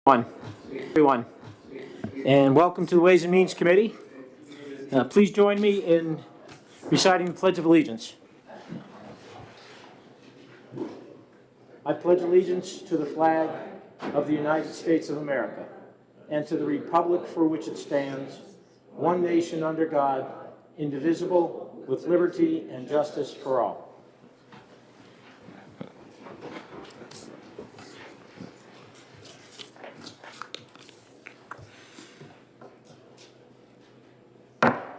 Everyone, and welcome to the Ways and Means Committee. Please join me in reciting the Pledge of Allegiance. I pledge allegiance to the flag of the United States of America and to the republic for which it stands, one nation under God, indivisible, with liberty and justice for all.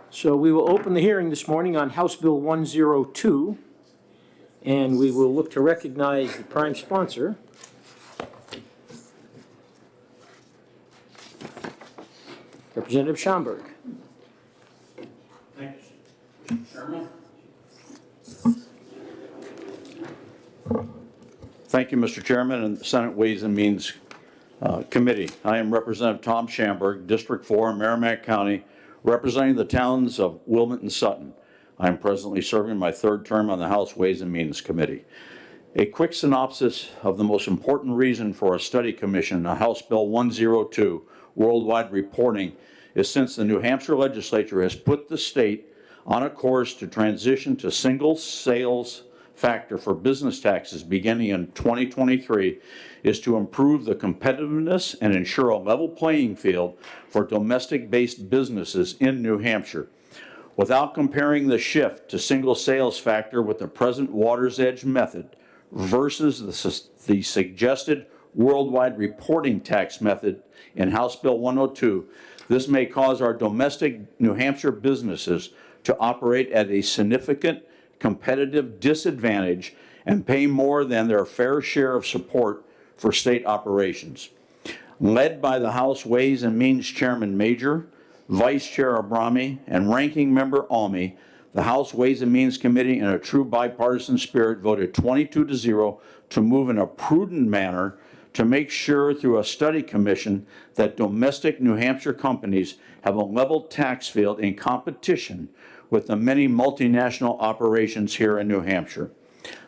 So we will open the hearing this morning on House Bill 102, and we will look to recognize the prime sponsor. Representative Schomburg. Thank you, Chairman. Thank you, Mr. Chairman, and the Senate Ways and Means Committee. I am Representative Tom Schomburg, District 4, Merrimack County, representing the towns of Wilmot and Sutton. I am presently serving my third term on the House Ways and Means Committee. A quick synopsis of the most important reason for a study commission on House Bill 102, worldwide reporting, is since the New Hampshire legislature has put the state on a course to transition to single sales factor for business taxes beginning in 2023, is to improve the competitiveness and ensure a level playing field for domestic-based businesses in New Hampshire. Without comparing the shift to single sales factor with the present water's edge method versus the suggested worldwide reporting tax method in House Bill 102, this may cause our domestic New Hampshire businesses to operate at a significant competitive disadvantage and pay more than their fair share of support for state operations. Led by the House Ways and Means Chairman Major, Vice Chair Abrami, and Ranking Member Almy, the House Ways and Means Committee, in a true bipartisan spirit, voted 22-0 to move in a prudent manner to make sure through a study commission that domestic New Hampshire companies have a level tax field in competition with the many multinational operations here in New Hampshire.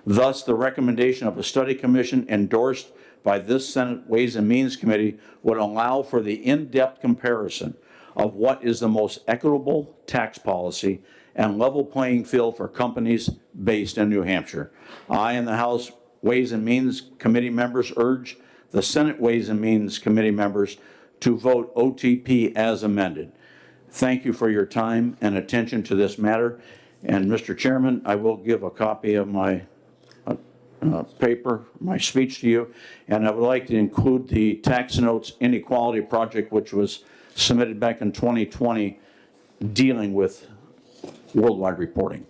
Thus, the recommendation of a study commission endorsed by this Senate Ways and Means Committee would allow for the in-depth comparison of what is the most equitable tax policy and level playing field for companies based in New Hampshire. I and the House Ways and Means Committee members urge the Senate Ways and Means Committee members to vote OTP as amended. Thank you for your time and attention to this matter. And Mr. Chairman, I will give a copy of my paper, my speech to you, and I would like to include the tax notes inequality project, which was submitted back in 2020, dealing with worldwide reporting.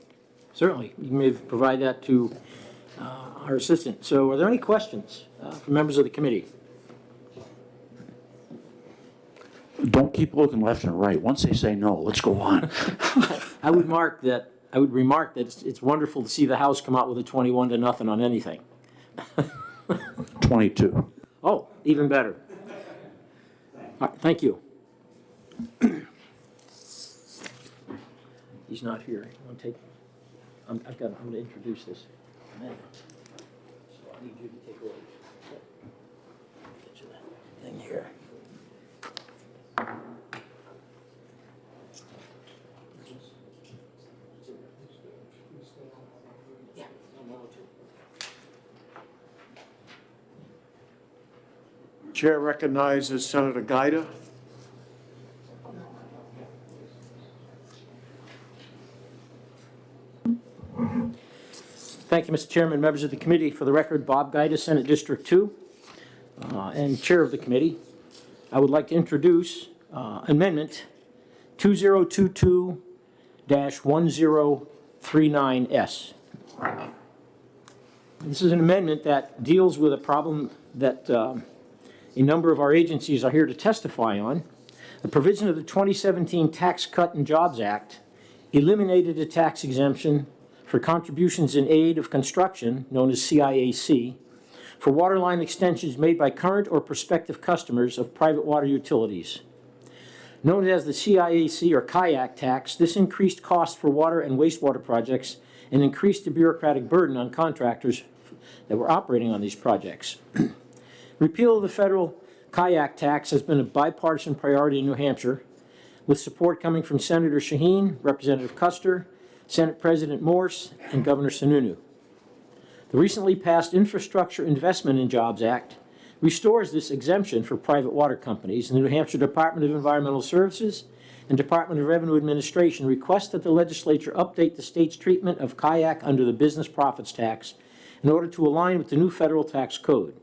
Certainly, you may provide that to our assistant. So are there any questions from members of the committee? Don't keep looking left and right. Once they say no, let's go on. I would remark that it's wonderful to see the House come out with a 21-0 on anything. 22. Oh, even better. All right, thank you. He's not here. You want to take? I'm going to introduce this. So I need you to take over. Get you that thing here. Chair recognizes Senator Guida. Thank you, Mr. Chairman, members of the committee. For the record, Bob Guida, Senate District 2, and chair of the committee. I would like to introduce Amendment 2022-1039S. This is an amendment that deals with a problem that a number of our agencies are here to testify on. The provision of the 2017 Tax Cut and Jobs Act eliminated a tax exemption for contributions in aid of construction, known as CIAC, for water line extensions made by current or prospective customers of private water utilities. Known as the CIAC or kayak tax, this increased costs for water and wastewater projects and increased the bureaucratic burden on contractors that were operating on these projects. Repeal of the federal kayak tax has been a bipartisan priority in New Hampshire, with support coming from Senator Shaheen, Representative Custer, Senate President Morse, and Governor Sununu. The recently passed Infrastructure Investment in Jobs Act restores this exemption for private water companies, and the New Hampshire Department of Environmental Services and Department of Revenue Administration request that the legislature update the state's treatment of kayak under the business profits tax in order to align with the new federal tax code.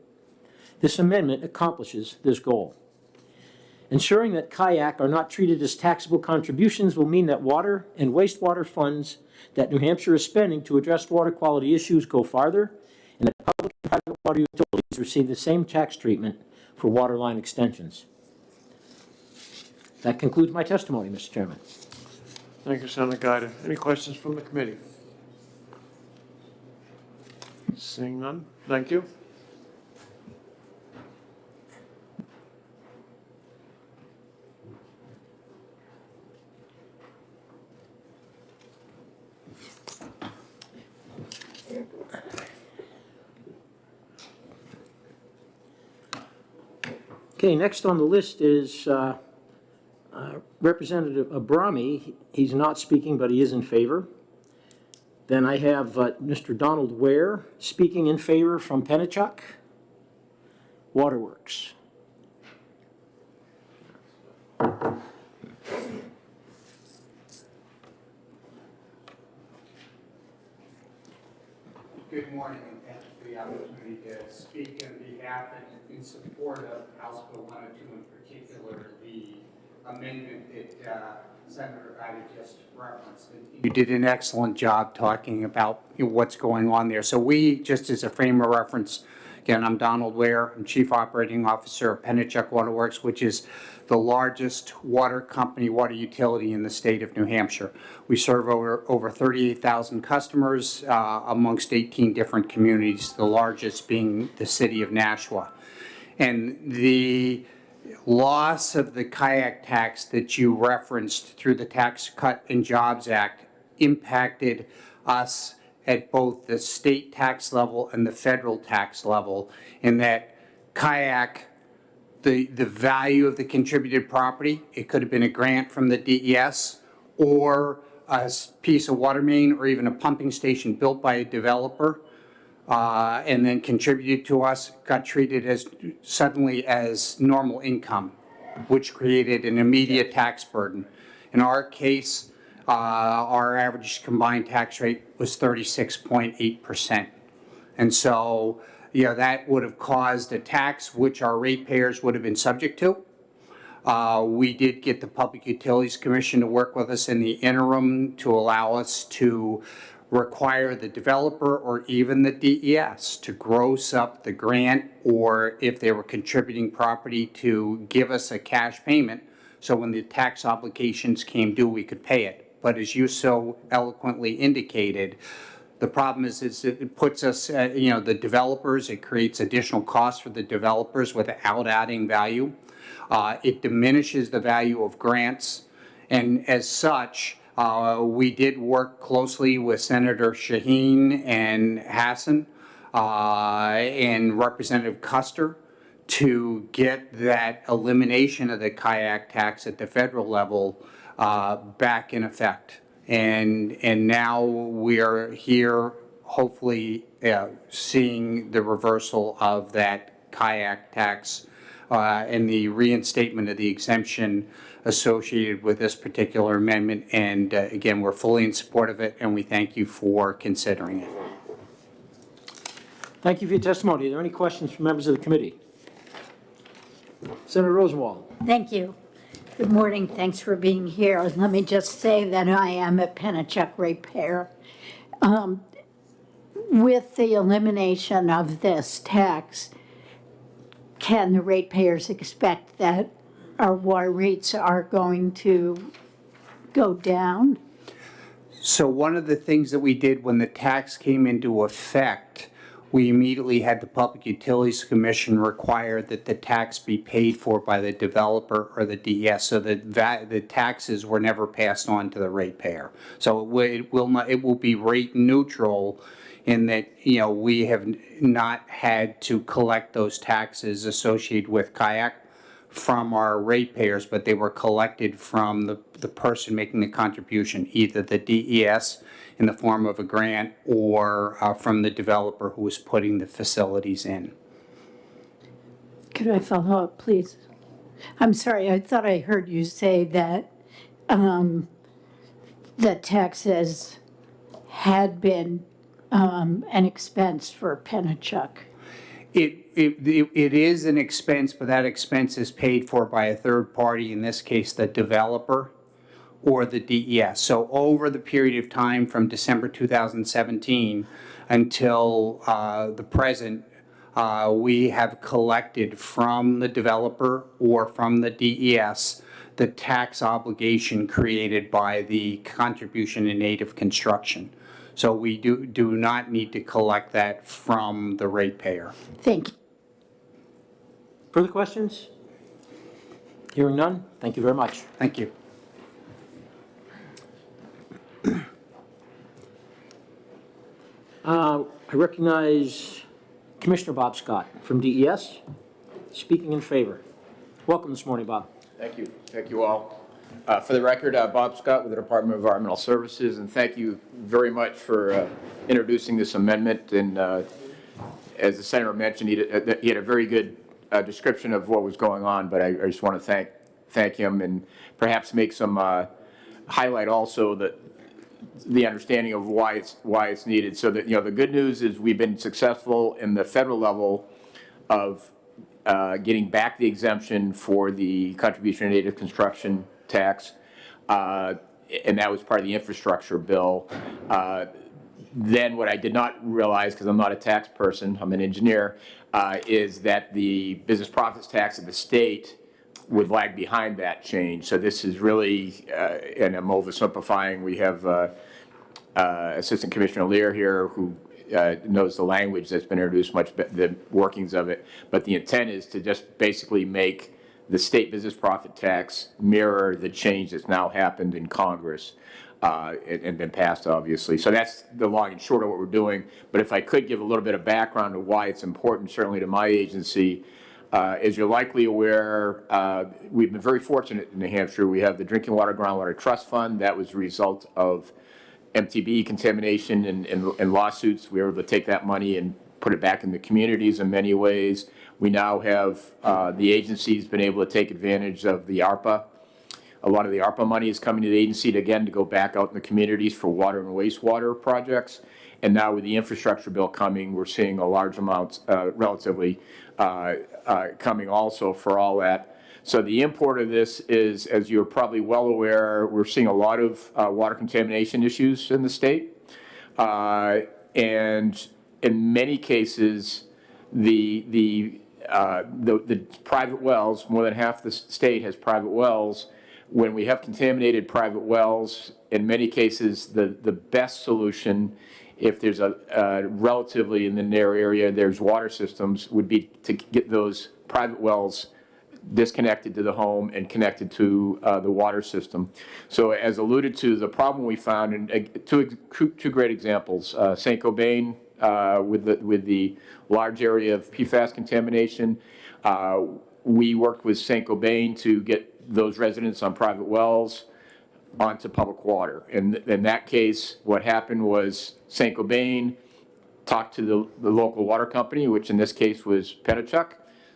This amendment accomplishes this goal. Ensuring that kayak are not treated as taxable contributions will mean that water and wastewater funds that New Hampshire is spending to address water quality issues go farther, and that public and private water utilities receive the same tax treatment for water line extensions. That concludes my testimony, Mr. Chairman. Thank you, Senator Gaida. Any questions from the committee? Seeing none, thank you. Okay, next on the list is Representative Abrami. He's not speaking, but he is in favor. Then I have Mr. Donald Ware speaking in favor from Pennachuck Waterworks. Good morning, and thank you for the opportunity to speak on behalf and in support of House Bill 102, in particular, the amendment that Senator Gaida just referenced. You did an excellent job talking about what's going on there. So we, just as a frame of reference, again, I'm Donald Ware. I'm Chief Operating Officer of Pennachuck Waterworks, which is the largest water company, water utility in the state of New Hampshire. We serve over 38,000 customers amongst 18 different communities, the largest being the city of Nashua. And the loss of the kayak tax that you referenced through the Tax Cut and Jobs Act impacted us at both the state tax level and the federal tax level, in that kayak, the value of the contributed property, it could have been a grant from the DES or a piece of water main or even a pumping station built by a developer and then contributed to us, got treated as suddenly as normal income, which created an immediate tax burden. In our case, our average combined tax rate was 36.8%. And so, that would have caused a tax which our ratepayers would have been subject to. We did get the Public Utilities Commission to work with us in the interim to allow us to require the developer or even the DES to gross up the grant, or if they were contributing property, to give us a cash payment so when the tax obligations came due we could pay it. But as you so eloquently indicated, the problem is it puts us, the developers, it creates additional costs for the developers without adding value. It diminishes the value of grants. And as such, we did work closely with Senator Shaheen and Hassan and Representative Custer to get that elimination of the kayak tax at the federal level back in effect. And now we are here, hopefully seeing the reversal of that kayak tax and the reinstatement of the exemption associated with this particular amendment. And again, we're fully in support of it, and we thank you for considering it. Thank you for your testimony. Are there any questions from members of the committee? Senator Rosenwald. Thank you. Good morning. Thanks for being here. Let me just say that I am a Pennachuck ratepayer. With the elimination of this tax, can the ratepayers expect that our water rates are going to go down? So one of the things that we did when the tax came into effect, we immediately had the Public Utilities Commission require that the tax be paid for by the developer or the DES, so that the taxes were never passed on to the ratepayer. So it will be rate neutral, in that we have not had to collect those taxes associated with kayak. from our ratepayers, but they were collected from the person making the contribution, either the DES in the form of a grant or from the developer who was putting the facilities in. Could I follow up, please? I'm sorry, I thought I heard you say that that taxes had been an expense for Pennachuck. It is an expense, but that expense is paid for by a third party, in this case, the developer or the DES. So over the period of time from December 2017 until the present, we have collected from the developer or from the DES the tax obligation created by the contribution in aid of construction. So we do not need to collect that from the ratepayer. Thank you. Further questions? Hearing none, thank you very much. Thank you. I recognize Commissioner Bob Scott from DES, speaking in favor. Welcome this morning, Bob. Thank you. Thank you all. For the record, Bob Scott with the Department of Environmental Services, and thank you very much for introducing this amendment. And as the Senator mentioned, he had a very good description of what was going on, but I just want to thank him and perhaps make some highlight also the understanding of why it's needed. So that, the good news is we've been successful in the federal level of getting back the exemption for the contribution in aid of construction tax, and that was part of the infrastructure bill. Then what I did not realize, because I'm not a tax person, I'm an engineer, is that the business profits tax of the state would lag behind that change. So this is really, and I'm oversimplifying, we have Assistant Commissioner Lear here who knows the language that's been introduced, the workings of it. But the intent is to just basically make the state business profit tax mirror the change that's now happened in Congress and been passed, obviously. So that's the long and short of what we're doing. But if I could give a little bit of background of why it's important, certainly to my agency, as you're likely aware, we've been very fortunate in New Hampshire. We have the Drinking Water Groundwater Trust Fund. That was a result of MTBE contamination and lawsuits. We were able to take that money and put it back in the communities in many ways. We now have, the agency's been able to take advantage of the ARPA. A lot of the ARPA money is coming to the agency to go back out in the communities for water and wastewater projects. And now with the infrastructure bill coming, we're seeing a large amount, relatively, coming also for all that. So the import of this is, as you're probably well aware, we're seeing a lot of water contamination issues in the state. And in many cases, the private wells, more than half the state has private wells. When we have contaminated private wells, in many cases, the best solution, if there's a relatively in the near area, there's water systems, would be to get those private wells disconnected to the home and connected to the water system. So as alluded to, the problem we found, and two great examples, St. Cobain with the large area of PFAS contamination. We worked with St. Cobain to get those residents on private wells onto public water. And in that case, what happened was St. Cobain talked to the local water company, which in this case was Pennachuck,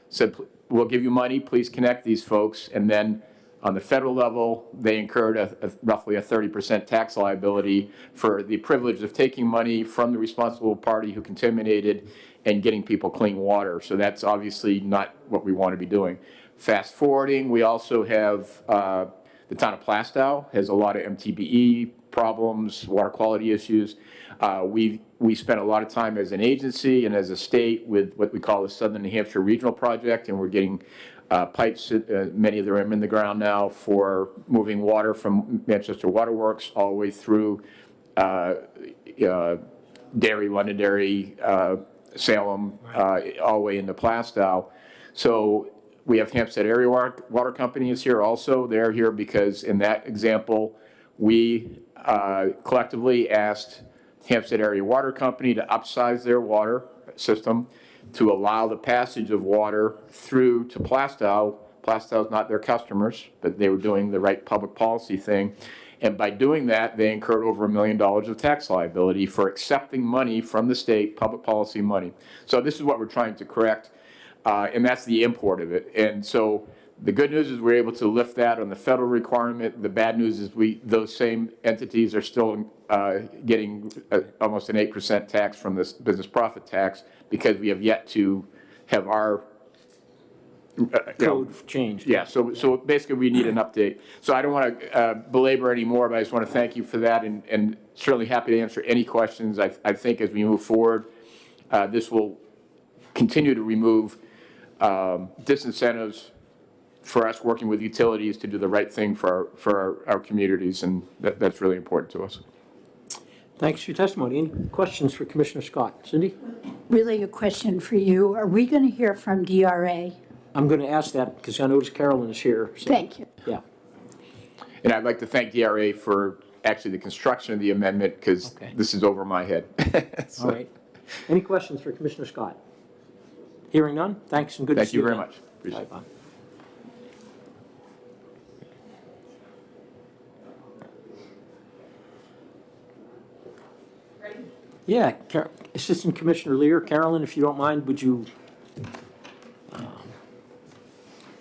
said, we'll give you money, please connect these folks. And then on the federal level, they incurred roughly a 30% tax liability for the privilege of taking money from the responsible party who contaminated and getting people clean water. So that's obviously not what we want to be doing. Fast forwarding, we also have the town of Plastow has a lot of MTBE problems, water quality issues. We spent a lot of time as an agency and as a state with what we call the Southern New Hampshire Regional Project, and we're getting pipes, many of them in the ground now, for moving water from Manchester Waterworks all the way through Derry, Londonderry, Salem, all the way into Plastow. So we have Hampstead Area Water Company is here also. They're here because in that example, we collectively asked Hampstead Area Water Company to upsize their water system to allow the passage of water through to Plastow. Plastows, not their customers, but they were doing the right public policy thing. And by doing that, they incurred over $1 million of tax liability for accepting money from the state, public policy money. So this is what we're trying to correct, and that's the import of it. And so the good news is we're able to lift that on the federal requirement. The bad news is those same entities are still getting almost an 8% tax from this business profit tax because we have yet to have our Code changed. yeah, so basically we need an update. So I don't want to belabor any more, but I just want to thank you for that and certainly happy to answer any questions. I think as we move forward, this will continue to remove disincentives for us working with utilities to do the right thing for our communities, and that's really important to us. Thanks for your testimony. Any questions for Commissioner Scott? Cindy? Really a question for you. Are we going to hear from DRA? I'm going to ask that because I noticed Carolyn is here. So, Thank you. yeah. And I'd like to thank DRA for actually the construction of the amendment, because Okay. this is over my head. So, All right. Any questions for Commissioner Scott? Hearing none? Thanks and good to thank see you you very again. much. Appreciate it. Bye, Bob. Yeah, Assistant Commissioner Lear, Carolyn, if you don't mind, would you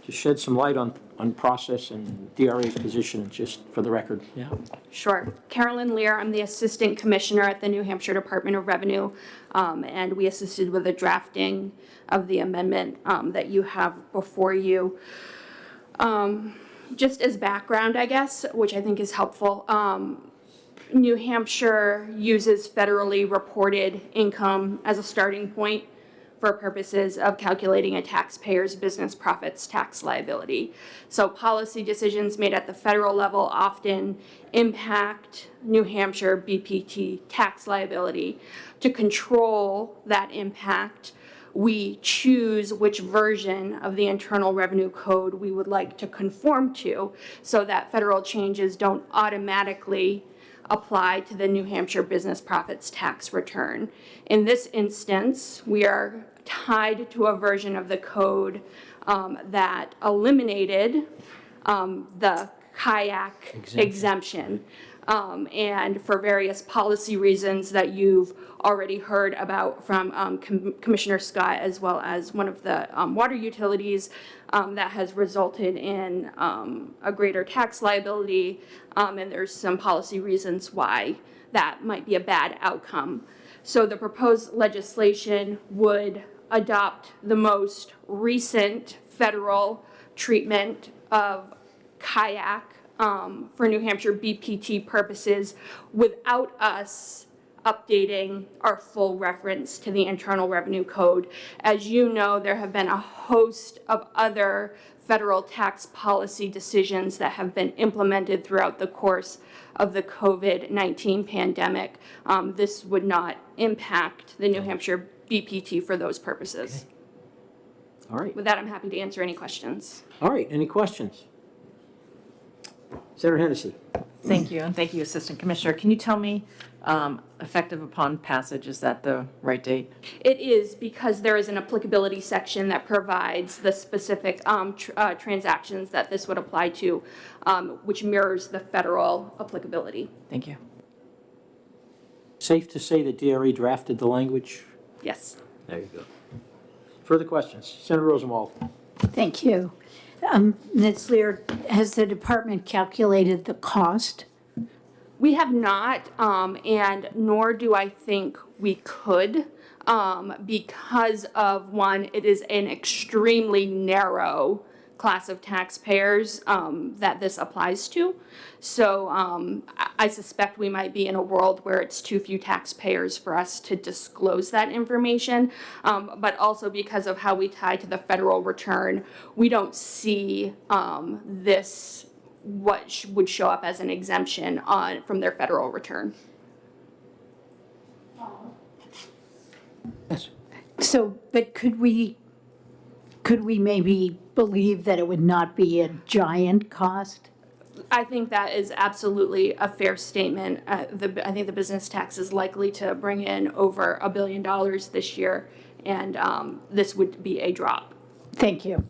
just shed some light on process and DRA's position, just for the record? Yeah. Sure. Carolyn Lear, I'm the Assistant Commissioner at the New Hampshire Department of Revenue, and we assisted with the drafting of the amendment that you have before you. Just as background, I guess, which I think is helpful, New Hampshire uses federally reported income as a starting point for purposes of calculating a taxpayer's business profits tax liability. So policy decisions made at the federal level often impact New Hampshire BPT tax liability. To control that impact, we choose which version of the Internal Revenue Code we would like to conform to so that federal changes don't automatically apply to the New Hampshire business profits tax return. In this instance, we are tied to a version of the code that eliminated the kayak exemption. And for various policy reasons that you've already heard about from Commissioner Scott, as well as one of the water utilities, that has resulted in a greater tax liability, and there's some policy reasons why that might be a bad outcome. So the proposed legislation would adopt the most recent federal treatment of kayak for New Hampshire BPT purposes without us updating our full reference to the Internal Revenue Code. As you know, there have been a host of other federal tax policy decisions that have been implemented throughout the course of the COVID-19 pandemic. This would not impact the New Hampshire BPT for those purposes. Okay. All right. With that, I'm happy to answer any questions. All right. Any questions? Senator Hennessy. Thank you, and thank you, Assistant Commissioner. Can you tell me, effective upon passage, is that the right date? It is, because there is an applicability section that provides the specific transactions that this would apply to, which mirrors the federal applicability. Thank you. Safe to say that DRA drafted the language? Yes. There you go. Further questions? Senator Rosenwald. Thank you. Ms. Lear, has the department calculated the cost? We have not, and nor do I think we could, because of, one, it is an extremely narrow class of taxpayers that this applies to. So I suspect we might be in a world where it's too few taxpayers for us to disclose that information, but also because of how we tie to the federal return, we don't see this, what would show up as an exemption from their federal return. Yes. So, but could we maybe believe that it would not be a giant cost? I think that is absolutely a fair statement. I think the business tax is likely to bring in over $1 billion this year, and this would be a drop. Thank you.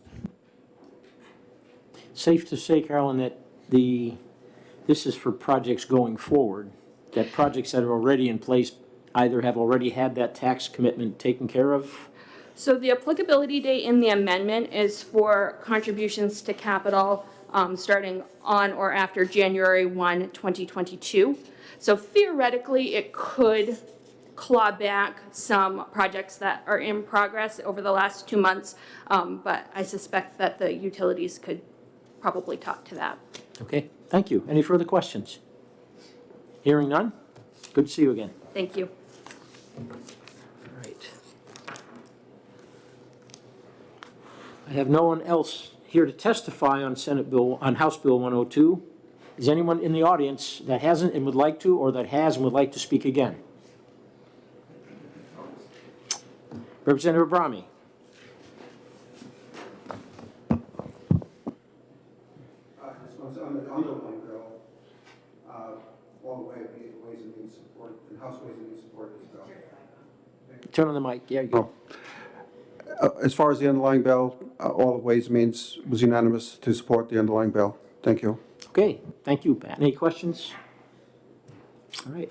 safe to say, Carolyn, that this is for projects going forward, that projects that are already in place either have already had that tax commitment taken care of? So the applicability date in the amendment is for contributions to capital starting on or after January 1, 2022. So theoretically, it could claw back some projects that are in progress over the last 2 months, but I suspect that the utilities could probably talk to that. Okay, thank you. Any further questions? Hearing none? Good to see you again. Thank you. All right. I have no one else here to testify on House Bill 102. Is anyone in the audience that hasn't and would like to, or that has and would like to speak again? Representative Abrami. This one's on the underlying bill, all the way, Ways and Means support, and House Ways and Means support this bill. Turn on the mic. Yeah, you go. As far as the underlying bill, all of Ways and Means was unanimous to support the underlying bill. Thank you. Okay, thank you, Pat. Any questions? All right.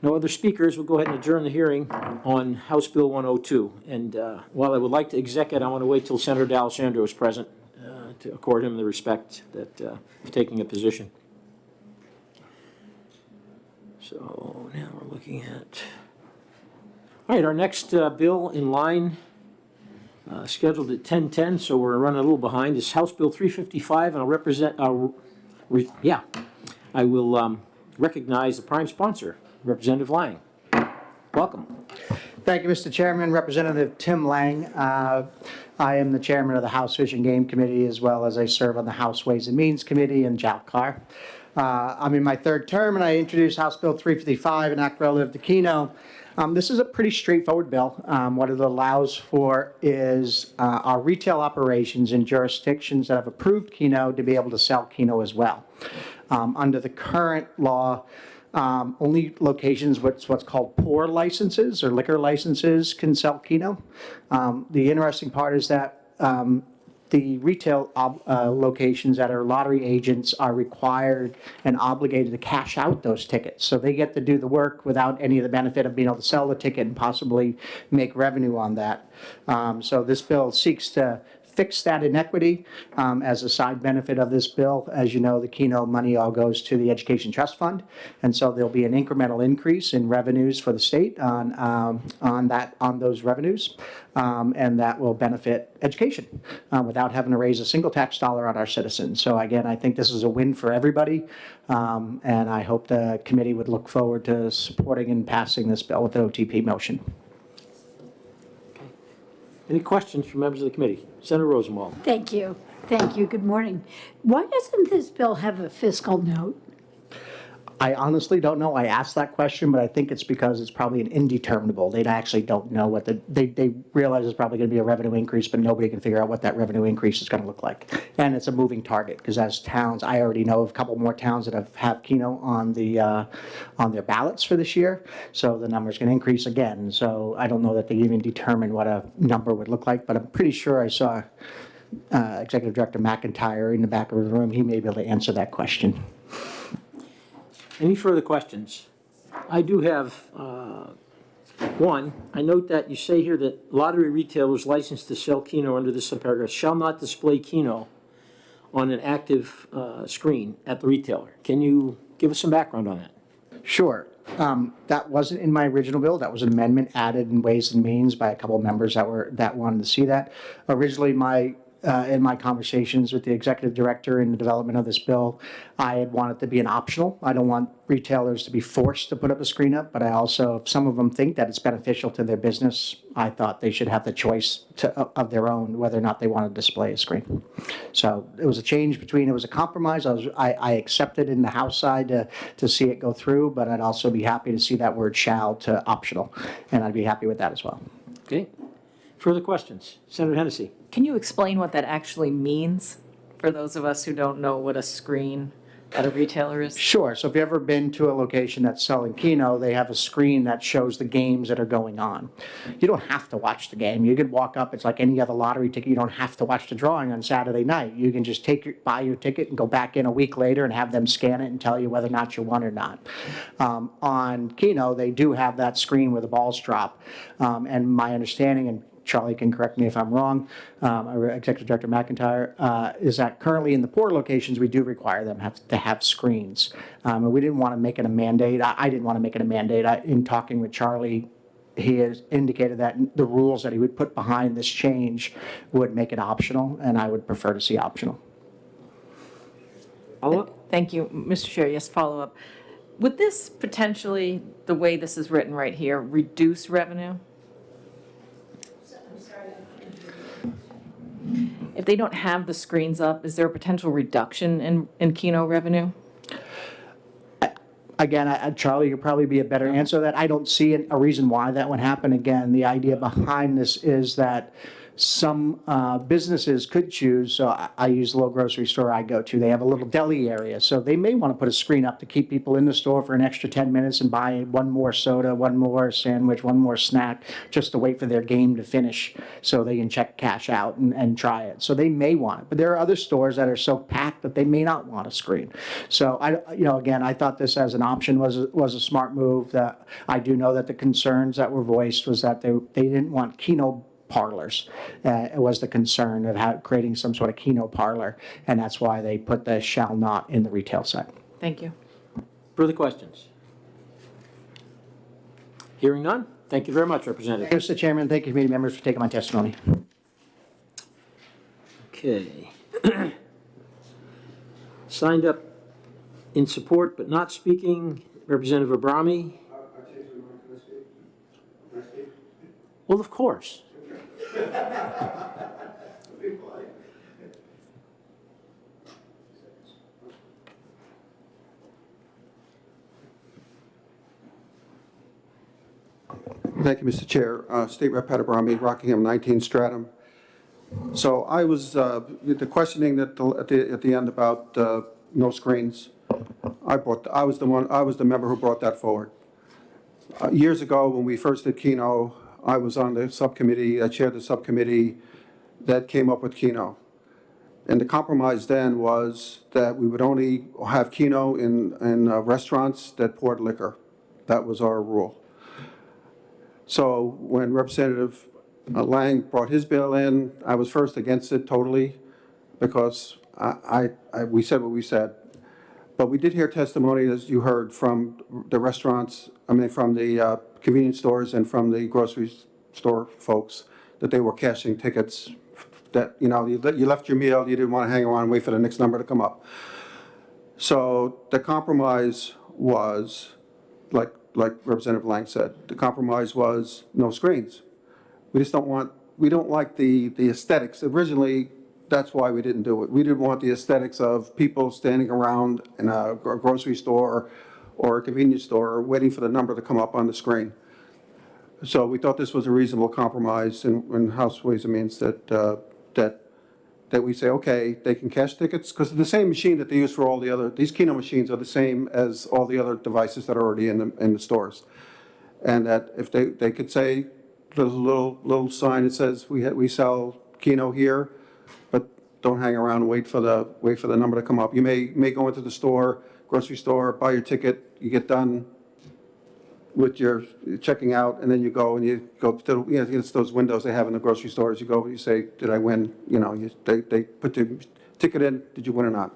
No other speakers. We'll go ahead and adjourn the hearing on House Bill 102. And while I would like to exec it, I want to wait till Senator D'Alessandro is present to accord him the respect that of taking a position. So now we're looking at, all right, our next bill in line, scheduled at 10:10, so we're running a little behind, is House Bill 355, and I will recognize the prime sponsor, Representative Lang. Welcome. Thank you, Mr. Chairman. Representative Tim Lang. I am the chairman of the House Fish and Game Committee, as well as I serve on the House Ways and Means Committee and JALCAR. I'm in my third term, and I introduced House Bill 355, an act relative to Keno. This is a pretty straightforward bill. What it allows for is our retail operations in jurisdictions that have approved Keno to be able to sell Keno as well. Under the current law, only locations with what's called pour licenses or liquor licenses can sell Keno. The interesting part is that the retail locations that are lottery agents are required and obligated to cash out those tickets. So they get to do the work without any of the benefit of being able to sell the ticket and possibly make revenue on that. So this bill seeks to fix that inequity as a side benefit of this bill. As you know, the Keno money all goes to the Education Trust Fund, and so there'll be an incremental increase in revenues for the state on those revenues, and that will benefit education without having to raise a single tax dollar on our citizens. So again, I think this is a win for everybody, and I hope the committee would look forward to supporting and passing this bill with the OTP motion. Any questions from members of the committee? Senator Rosenwald. Thank you. Thank you. Good morning. Why doesn't this bill have a fiscal note? I honestly don't know. I asked that question, but I think it's because it's probably an indeterminable. They actually don't know what they realize it's probably going to be a revenue increase, but nobody can figure out what that revenue increase is going to look like. And it's a moving target because as towns, I already know of a couple more towns that have Keno on their ballots for this year. So the number's going to increase again. So I don't know that they even determine what a number would look like, but I'm pretty sure I saw Executive Director McIntyre in the back of the room. He may be able to answer that question. Any further questions? I do have one. I note that you say here that lottery retailers licensed to sell Keno under this subparagraph shall not display Keno on an active screen at the retailer. Can you give us some background on that? Sure. That wasn't in my original bill. That was an amendment added in Ways and Means by a couple of members that wanted to see that. Originally, in my conversations with the executive director in the development of this bill, I had wanted to be an optional. I don't want retailers to be forced to put up a screen up, but I also, if some of them think that it's beneficial to their business, I thought they should have the choice of their own whether or not they want to display a screen. So it was a change it was a compromise. I accepted in the House side to see it go through, but I'd also be happy to see that word shall to optional, and I'd be happy with that as well. Okay. Further questions? Senator Hennessy. Can you explain what that actually means for those of us who don't know what a screen at a retailer is? Sure. So if you've ever been to a location that's selling Keno, they have a screen that shows the games that are going on. You don't have to watch the game. You can walk up. It's like any other lottery ticket. You don't have to watch the drawing on Saturday night. You can just buy your ticket and go back in a week later and have them scan it and tell you whether or not you won or not. On Keno, they do have that screen where the balls drop. And my understanding, and Charlie can correct me if I'm wrong, our Executive Director McIntyre, is that currently in the poor locations, we do require them to have screens. And we didn't want to make it a mandate. I didn't want to make it a mandate. In talking with Charlie, he has indicated that the rules that he would put behind this change would make it optional, and I would prefer to see optional. Thank you, Mr. Chair. Yes, follow up. Would this potentially, the way this is written right here, reduce revenue? If they don't have the screens up, is there a potential reduction in Keno revenue? Again, Charlie, you'll probably be a better answer to that. I don't see a reason why that would happen. Again, the idea behind this is that some businesses could choose, so I use the little grocery store I go to, they have a little deli area, so they may want to put a screen up to keep people in the store for an extra 10 minutes and buy one more soda, one more sandwich, one more snack, just to wait for their game to finish so they can check cash out and try it. So they may want it, but there are other stores that are so packed that they may not want a screen. So again, I thought this as an option was a smart move. That I do know that the concerns that were voiced was that they didn't want Keno parlors. It was the concern of creating some sort of Keno parlor, and that's why they put the shall not in the retail side. Thank you. Further questions? Hearing none, thank you very much, Representative. Mr. Chairman, thank you, committee members, for taking my testimony. Okay. Signed up in support but not speaking, Representative Abrami. Well, of course. Thank you, Mr. Chair. State Rep. Pat Abrami, Rockingham 19 Stratham. So I was, the questioning at the end about no screens, I was the member who brought that forward. Years ago, when we first did Keno, I was on the subcommittee, I chaired the subcommittee that came up with Keno. And the compromise then was that we would only have Keno in restaurants that poured liquor. That was our rule. So when Representative Lang brought his bill in, I was first against it totally because we said what we said. But we did hear testimony, as you heard, from the restaurants, from the convenience stores and from the grocery store folks, that they were cashing tickets, that, you left your meal, you didn't want to hang around and wait for the next number to come up. So the compromise was, like Representative Lang said, the compromise was no screens. We don't like the aesthetics. Originally, that's why we didn't do it. We didn't want the aesthetics of people standing around in a grocery store or a convenience store waiting for the number to come up on the screen. So we thought this was a reasonable compromise in House Ways and Means that we say, okay, they can cash tickets, because the same machine that they use for all the other, these Keno machines are the same as all the other devices that are already in the stores. And that if they could say, there's a little sign that says we sell Keno here, but don't hang around and wait for the number to come up. You may go into the store, grocery store, buy your ticket, you get done with your checking out, and then you go to, it's those windows they have in the grocery stores. You go, you say, did I win? They put the ticket in, did you win or not?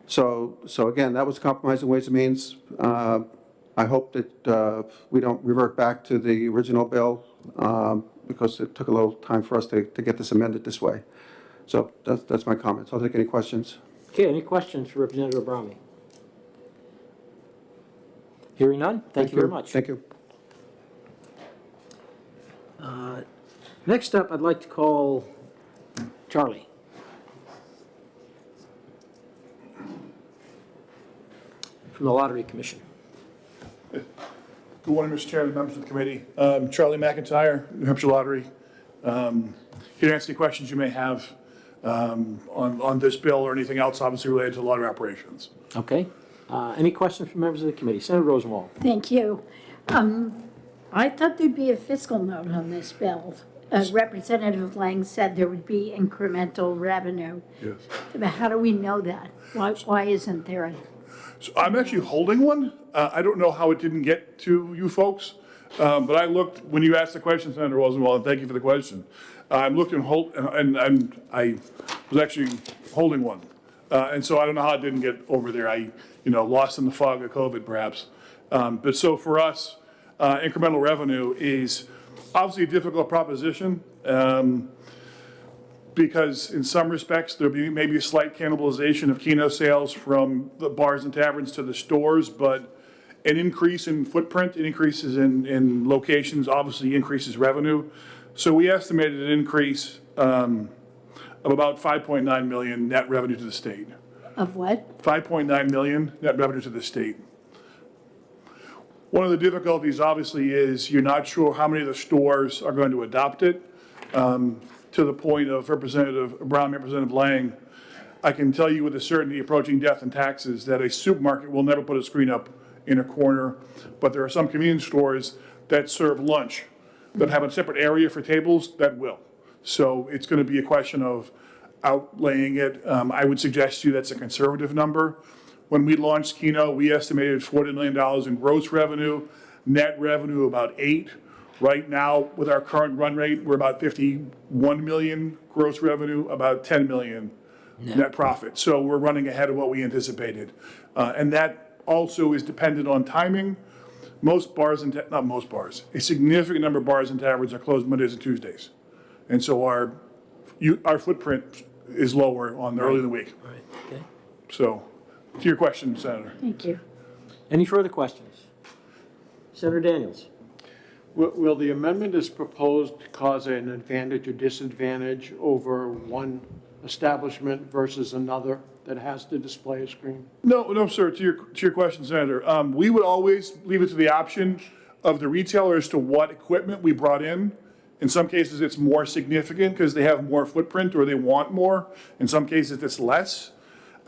So again, that was compromise in Ways and Means. I hope that we don't revert back to the original bill because it took a little time for us to get this amended this way. So that's my comments. I'll take any questions. Okay, any questions for Representative Abrami? Hearing none, thank you very much. Thank you. Next up, I'd like to call Charlie. From the Lottery Commission. Good morning, Mr. Chairman, members of the committee. Charlie McIntyre, New Hampshire Lottery. Here to answer any questions you may have on this bill or anything else obviously related to lottery operations. Okay. Any questions from members of the committee? Senator Rosenwald. Thank you. I thought there'd be a fiscal note on this bill. Representative Lang said there would be incremental revenue. Yes. But how do we know that? Why isn't there a? So I'm actually holding one. I don't know how it didn't get to you folks, but I looked, when you asked the question, Senator Rosenwald, and thank you for the question, I looked and I was actually holding one. And so I don't know how it didn't get over there. Lost in the fog of COVID perhaps. But so for us, incremental revenue is obviously a difficult proposition because in some respects there'll be maybe a slight cannibalization of Keno sales from the bars and taverns to the stores, but an increase in footprint, an increases in locations obviously increases revenue. So we estimated an increase of about 5.9 million net revenue to the state. Of what? 5.9 million net revenue to the state. One of the difficulties obviously is you're not sure how many of the stores are going to adopt it. To the point of Representative Brown, Representative Lang, I can tell you with a certainty approaching death and taxes that a supermarket will never put a screen up in a corner, but there are some convenience stores that serve lunch that have a separate area for tables that will. So it's going to be a question of outlaying it. I would suggest to you that's a conservative number. When we launched Keno, we estimated $40 million in gross revenue, net revenue about 8. Right now, with our current run rate, we're about 51 million gross revenue, about 10 million net profit. So we're running ahead of what we anticipated. And that also is dependent on timing. Most bars and, not most bars, a significant number of bars and taverns are closed Mondays and Tuesdays. And so our footprint is lower on the early in the week. Right. Okay. So, to your question, Senator. Thank you. Any further questions? Senator Daniels. Will the amendment as proposed cause an advantage or disadvantage over one establishment versus another that has to display a screen? No, sir. To your question, Senator, we would always leave it to the option of the retailer as to what equipment we brought in. In some cases, it's more significant because they have more footprint or they want more. In some cases, it's less.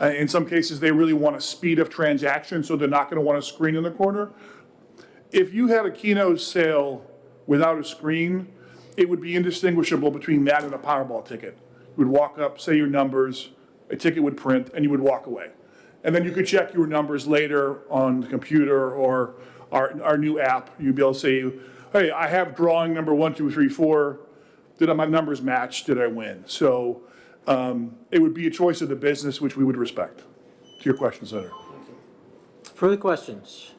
In some cases, they really want a speed of transaction, so they're not going to want a screen in the corner. If you had a Keno sale without a screen, it would be indistinguishable between that and a Powerball ticket. You would walk up, say your numbers, a ticket would print, and you would walk away. And then you could check your numbers later on the computer or our new app. You'd be able to say, hey, I have drawing number 1, 2, 3, 4. Did my numbers match? Did I win? So it would be a choice of the business, which we would respect. To your question, Senator. Further questions?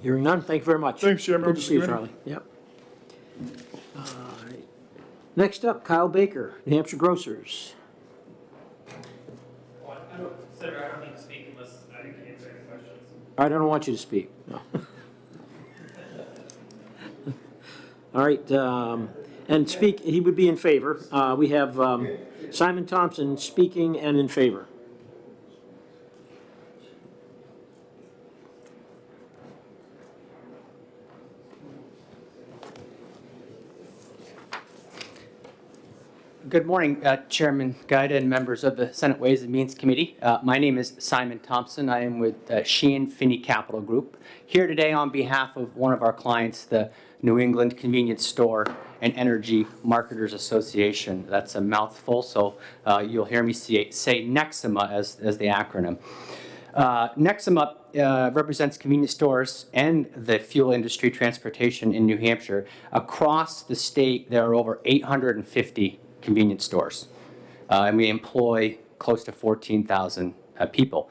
Hearing none, thank you very much. Thanks, Chairman. Good to see you, Charlie. Yep. All right. Next up, Kyle Baker, New Hampshire Grocers. Senator, I don't need to speak unless I can answer any questions. All right, I don't want you to speak. No. All right, and speak, he would be in favor. We have Simon Thompson speaking and in favor. Good morning, Chairman Guida and members of the Senate Ways and Means Committee. My name is Simon Thompson. I am with Sheehan Finney Capital Group, here today on behalf of one of our clients, the New England Convenience Store and Energy Marketers Association. That's a mouthful, so you'll hear me say NEXIMA as the acronym. NEXIMA represents convenience stores and the fuel industry transportation in New Hampshire. Across the state, there are over 850 convenience stores, and we employ close to 14,000 people.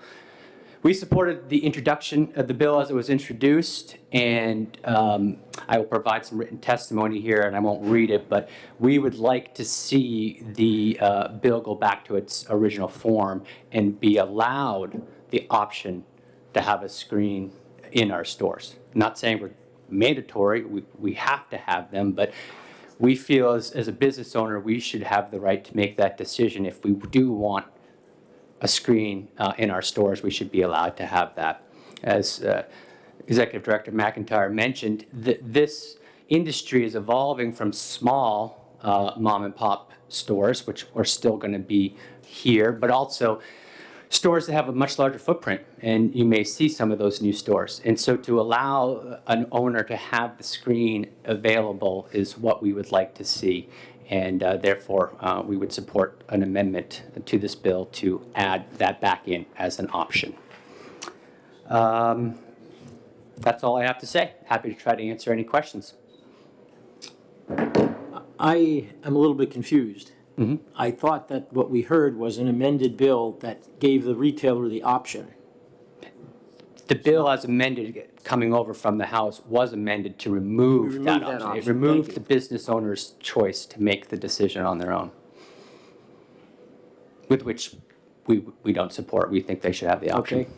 We supported the introduction of the bill as it was introduced, and I will provide some written testimony here, and I won't read it, but we would like to see the bill go back to its original form and be allowed the option to have a screen in our stores. Not saying we're mandatory, we have to have them, but we feel as a business owner, we should have the right to make that decision. If we do want a screen in our stores, we should be allowed to have that. As Executive Director McIntyre mentioned, this industry is evolving from small mom and pop stores, which are still going to be here, but also stores that have a much larger footprint, and you may see some of those new stores. And so to allow an owner to have the screen available is what we would like to see. And therefore, we would support an amendment to this bill to add that back in as an option. That's all I have to say. Happy to try to answer any questions. I am a little bit confused. I thought that what we heard was an amended bill that gave the retailer the option. The bill as amended, coming over from the House, was amended to remove that option. It removed the business owner's choice to make the decision on their own, with which we don't support. We think they should have the option. Okay.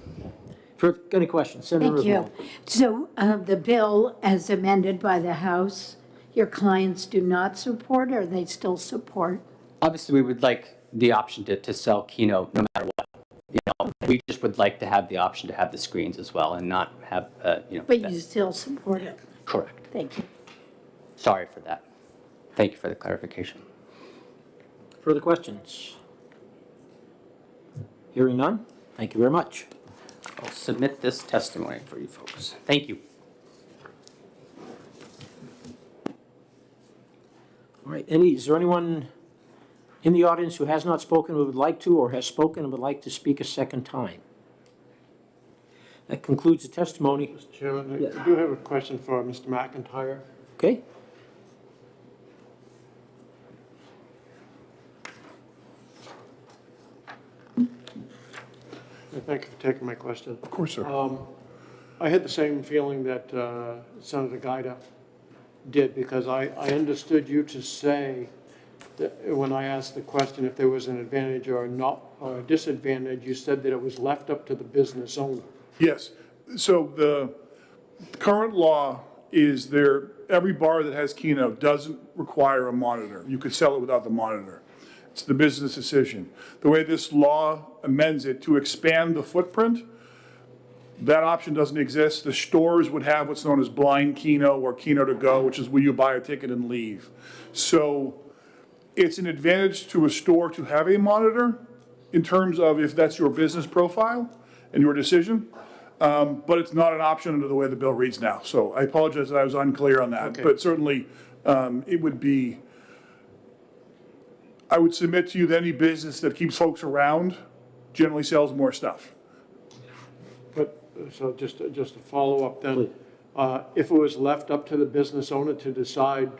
For any questions? Senator Thank you. Rosenwald. So the bill as amended by the House, your clients do not support, or they still support? Obviously, we would like the option to sell Keno no matter what. You know, we just would like to have the option to have the screens as well and not have, you know. But you still support it? Correct. Thank you. Sorry for that. Thank you for the clarification. Further questions? Hearing none, thank you very much. I'll submit this testimony for you folks. Thank you. All right, is there anyone in the audience who has not spoken who would like to, or has spoken and would like to speak a second time? That concludes the testimony. Mr. Chairman, I do have a question for Mr. McIntyre. Okay? Thank you for taking my question. Of course, sir. I had the same feeling that Senator Gaida did, because I understood you to say that when I asked the question if there was an advantage or not, or a disadvantage, you said that it was left up to the business owner. Yes. So the current law is every bar that has Keno doesn't require a monitor. You could sell it without the monitor. It's the business decision. The way this law amends it to expand the footprint, that option doesn't exist. The stores would have what's known as blind Keno or Keno to go, which is where you buy a ticket and leave. So it's an advantage to a store to have a monitor in terms of if that's your business profile and your decision, but it's not an option under the way the bill reads now. So I apologize that I was unclear on that, Okay. but certainly it would be, I would submit to you that any business that keeps folks around generally sells more stuff. But, so just to follow up then, if it was left up to the business owner to decide,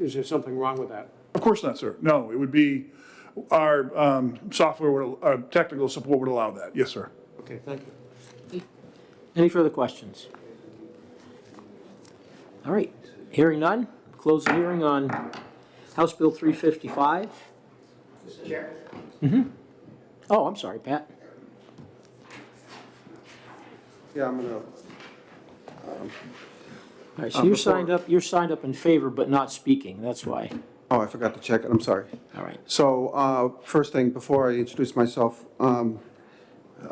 is there something wrong with that? Of course not, sir. No, it would be, our software, our technical support would allow that. Yes, sir. Okay, thank you. Any further questions? All right, hearing none, close the hearing on House Bill 355. Mr. Chair? Oh, I'm sorry, Pat. Yeah, I'm gonna, All right, so you're signed up in favor but not speaking, that's why. oh, I forgot to check it, I'm sorry. All right. So, first thing, before I introduce myself, I don't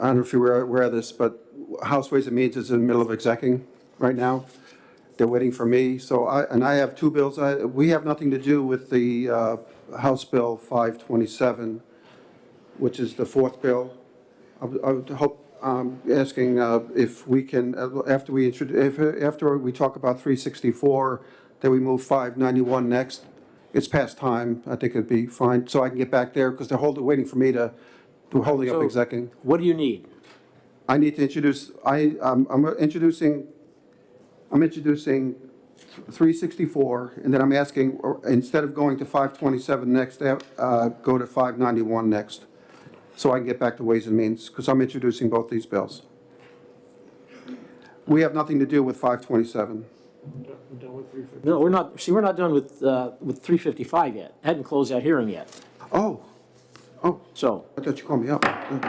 know if you were aware of this, but House Ways and Means is in the middle of execing right now. They're waiting for me, so I have two bills. We have nothing to do with the House Bill 527, which is the fourth bill. I would hope, asking if we can, after we talk about 364, that we move 591 next. It's past time, I think it'd be fine, so I can get back there, because they're waiting for me they're holding up So, execing. What do you need? I need to introduce, I'm introducing 364, and then I'm asking, instead of going to 527 next, go to 591 next, so I can get back to Ways and Means, because I'm introducing both these bills. We have nothing to do with 527. I'm done with 350. No, we're not done with 355 yet. Hadn't closed that hearing yet. Oh, So I thought you called me up.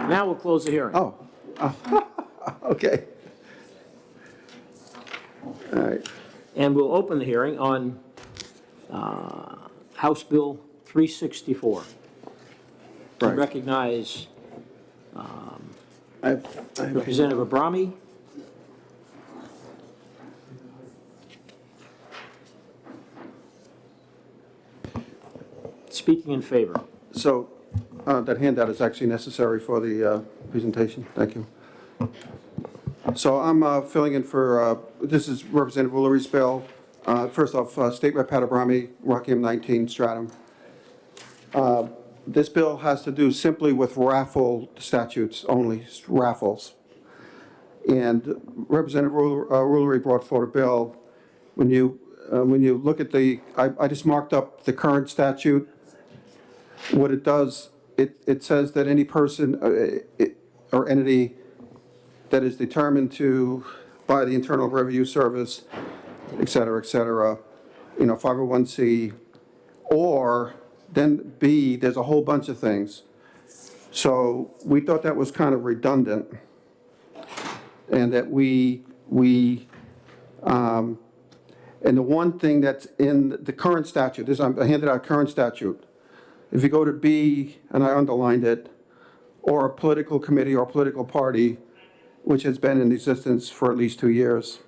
now we'll close the hearing. Oh, okay. All right. And we'll open the hearing on House Bill 364. I Right. recognize I have Representative Abrami. speaking in favor. So that handout is actually necessary for the presentation. Thank you. So I'm filling in for, this is Representative Woolery's bill. First off, State Rep. Patabrami, Rockingham 19, Stratham. This bill has to do simply with raffle statutes only, raffles. And Representative Woolery brought forward a bill. When you look at the, I just marked up the current statute. What it does, it says that any person or entity that is determined to, by the Internal Revenue Service, et cetera, 501c, or then B, there's a whole bunch of things. So we thought that was kind of redundant, and that and the one thing that's in the current statute, I handed out current statute. If you go to B, and I underlined it, or a political committee or political party, which has been in existence for at least 2 years,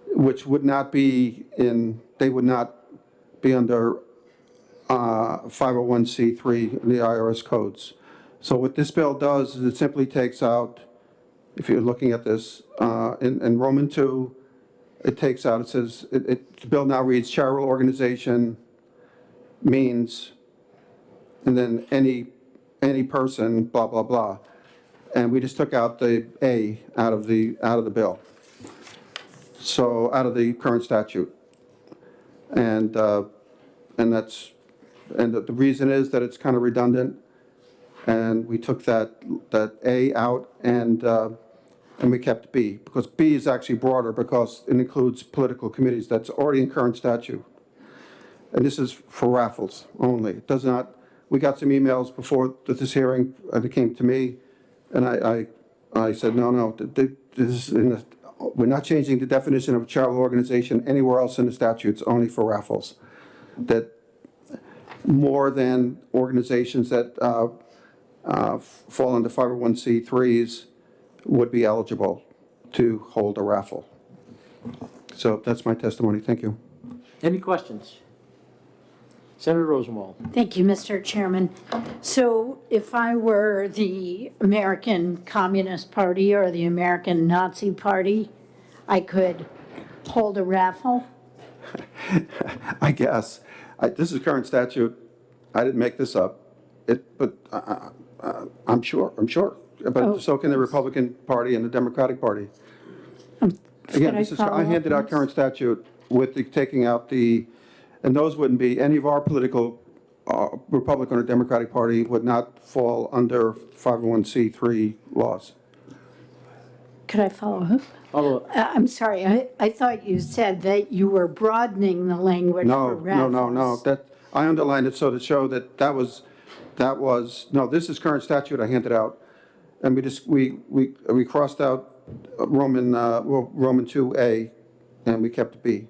which would not be they would not be under 501c3 in the IRS codes. So what this bill does is it simply takes out, if you're looking at this, in Roman 2, it takes out, it says, the bill now reads charitable organization means, and then any person, blah, blah, blah. And we just took out the A out of the bill. So out of the current statute. And the reason is that it's kind of redundant. And we took that A out and we kept B, because B is actually broader because it includes political committees. That's already in current statute. And this is for raffles only. It does not, we got some emails before this hearing, that came to me, and I said, no, this is we're not changing the definition of a charitable organization anywhere else in the statutes, only for raffles. That more than organizations that fall under 501c3s would be eligible to hold a raffle. So that's my testimony. Thank you. Any questions? Senator Rosenwald. Thank you, Mr. Chairman. So if I were the American Communist Party or the American Nazi Party, I could hold a raffle? I guess. This is current statute. I didn't make this up. But I'm sure. But so can the Republican Party and the Democratic Party. Again, I handed out current statute with the taking out the, and those wouldn't be, any of our political, Republican or Democratic Party would not fall under 501c3 laws. Could I follow up? Follow up. I'm sorry, I thought you said that you were broadening the language for raffles. No. That, I underlined it so to show that that was, no, this is current statute I handed out. And we crossed out Roman 2A, and we kept B.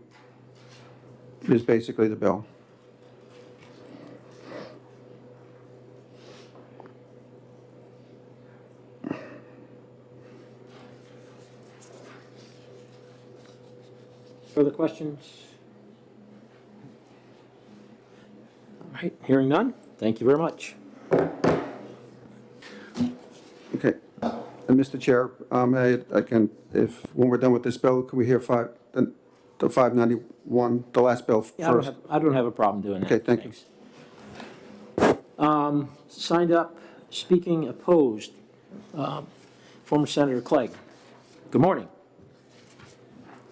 It is basically the bill. Further questions? All right, hearing none. Thank you very much. Okay. And Mr. Chair, I can, when we're done with this bill, can we hear the 591, the last bill first? Yeah, I don't have a problem doing that. Okay, thank you. Signed up, speaking opposed, former Senator Clegg. Good morning.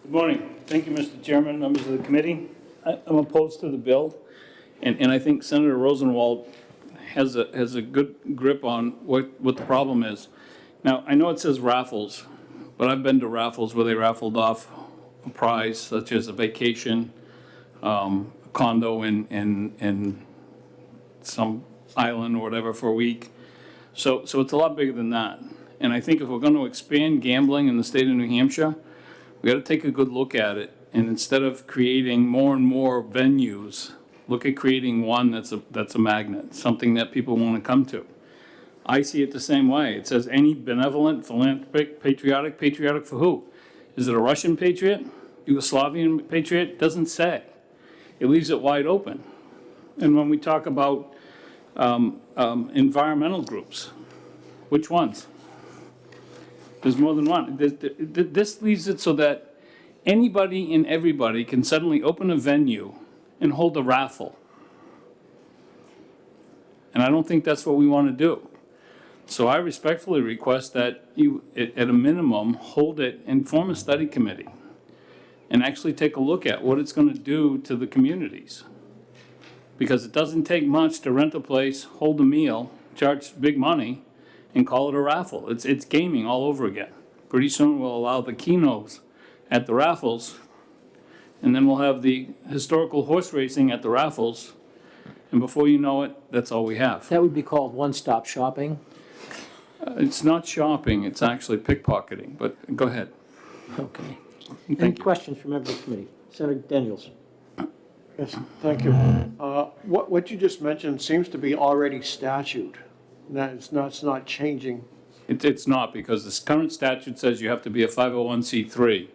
Good morning. Thank you, Mr. Chairman, members of the committee. I'm opposed to the bill, and I think Senator Rosenwald has a good grip on what the problem is. Now, I know it says raffles, but I've been to raffles where they raffled off a prize, such as a vacation, a condo in some island or whatever for a week. So it's a lot bigger than that. And I think if we're going to expand gambling in the state of New Hampshire, we got to take a good look at it. And instead of creating more and more venues, look at creating one that's a magnet, something that people want to come to. I see it the same way. It says any benevolent, philanthropic, patriotic. Patriotic for who? Is it a Russian patriot? Yugoslavian patriot? Doesn't say. It leaves it wide open. And when we talk about environmental groups, which ones? There's more than one. This leaves it so that anybody and everybody can suddenly open a venue and hold a raffle. And I don't think that's what we want to do. So I respectfully request that you, at a minimum, hold it and form a study committee and actually take a look at what it's going to do to the communities. Because it doesn't take much to rent a place, hold a meal, charge big money, and call it a raffle. It's gaming all over again. Pretty soon we'll allow the keynotes at the raffles, and then we'll have the historical horse racing at the raffles, and before you know it, that's all we have. That would be called one-stop shopping. It's not shopping, it's actually pickpocketing, but go ahead. Okay. Any Thank you. questions from members of the committee? Senator Daniels. Yes, thank you. What you just mentioned seems to be already statute. That it's not changing. It's not, because this current statute says you have to be a 501c3.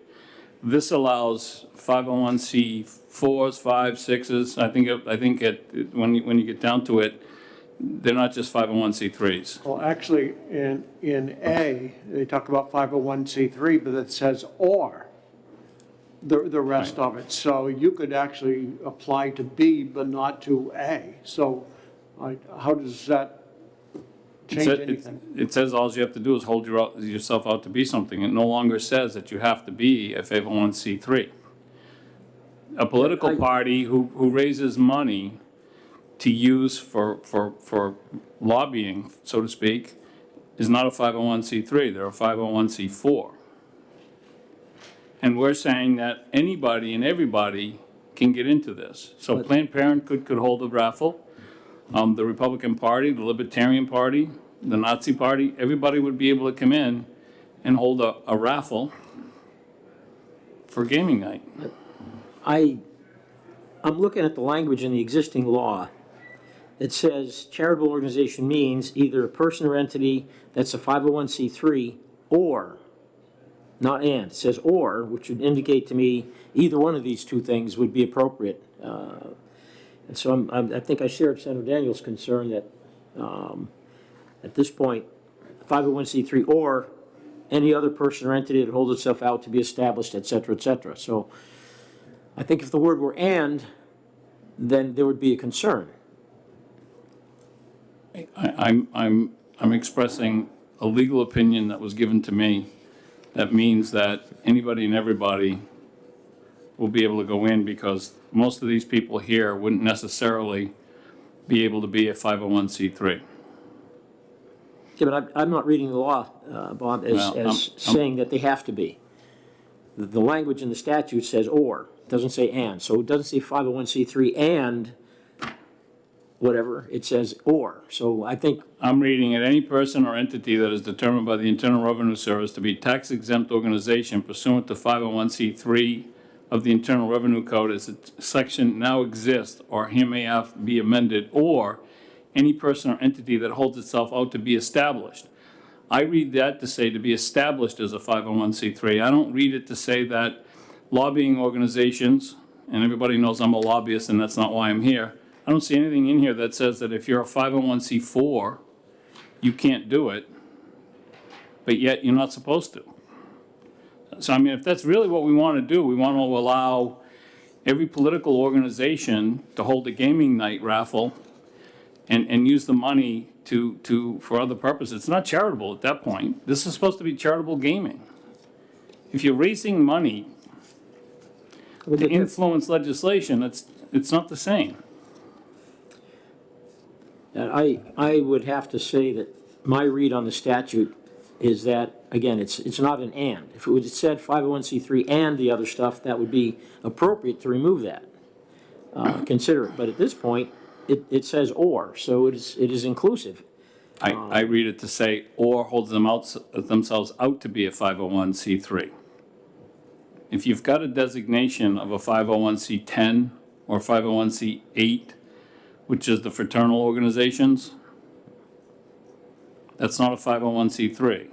This allows 501c4s, 5s, 6s. I think when you get down to it, they're not just 501c3s. Well, actually, in A, they talk about 501c3, but it says or the rest of it. So you could actually apply to B, but not to A. So how does that change anything? It says all you have to do is hold yourself out to be something. It no longer says that you have to be a 501c3. A political party who raises money to use for lobbying, so to speak, is not a 501c3, they're a 501c4. And we're saying that anybody and everybody can get into this. So Planned Parenthood could hold a raffle. The Republican Party, the Libertarian Party, the Nazi Party, everybody would be able to come in and hold a raffle for gaming night. I'm looking at the language in the existing law. It says charitable organization means either a person or entity that's a 501c3 or, not and, it says or, which would indicate to me either one of these two things would be appropriate. And so I think I shared Senator Daniels' concern that at this point, 501c3 or any other person or entity that holds itself out to be established, et cetera, et cetera. So I think if the word were and, then there would be a concern. I'm expressing a legal opinion that was given to me that means that anybody and everybody will be able to go in, because most of these people here wouldn't necessarily be able to be a 501c3. Yeah, but I'm not reading the law, Bob, as saying that they have to be. The language in the statute says or, it doesn't say and. So it doesn't say 501c3 and whatever, it says or. So I think I'm reading it, any person or entity that is determined by the Internal Revenue Service to be tax-exempt organization pursuant to 501c3 of the Internal Revenue Code as the section now exists or may be amended, or any person or entity that holds itself out to be established. I read that to say to be established as a 501c3. I don't read it to say that lobbying organizations, and everybody knows I'm a lobbyist and that's not why I'm here, I don't see anything in here that says that if you're a 501c4, you can't do it, but yet you're not supposed to. So, I mean, if that's really what we want to do, we want to allow every political organization to hold a gaming night raffle and use the money for other purposes. It's not charitable at that point. This is supposed to be charitable gaming. If you're raising money to influence legislation, it's not the same. I would have to say that my read on the statute is that, again, it's not an and. If it was said 501c3 and the other stuff, that would be appropriate to remove that. Consider it. But at this point, it says or, so it is inclusive. I read it to say or holds themselves out to be a 501c3. If you've got a designation of a 501c10 or 501c8, which is the fraternal organizations, that's not a 501c3.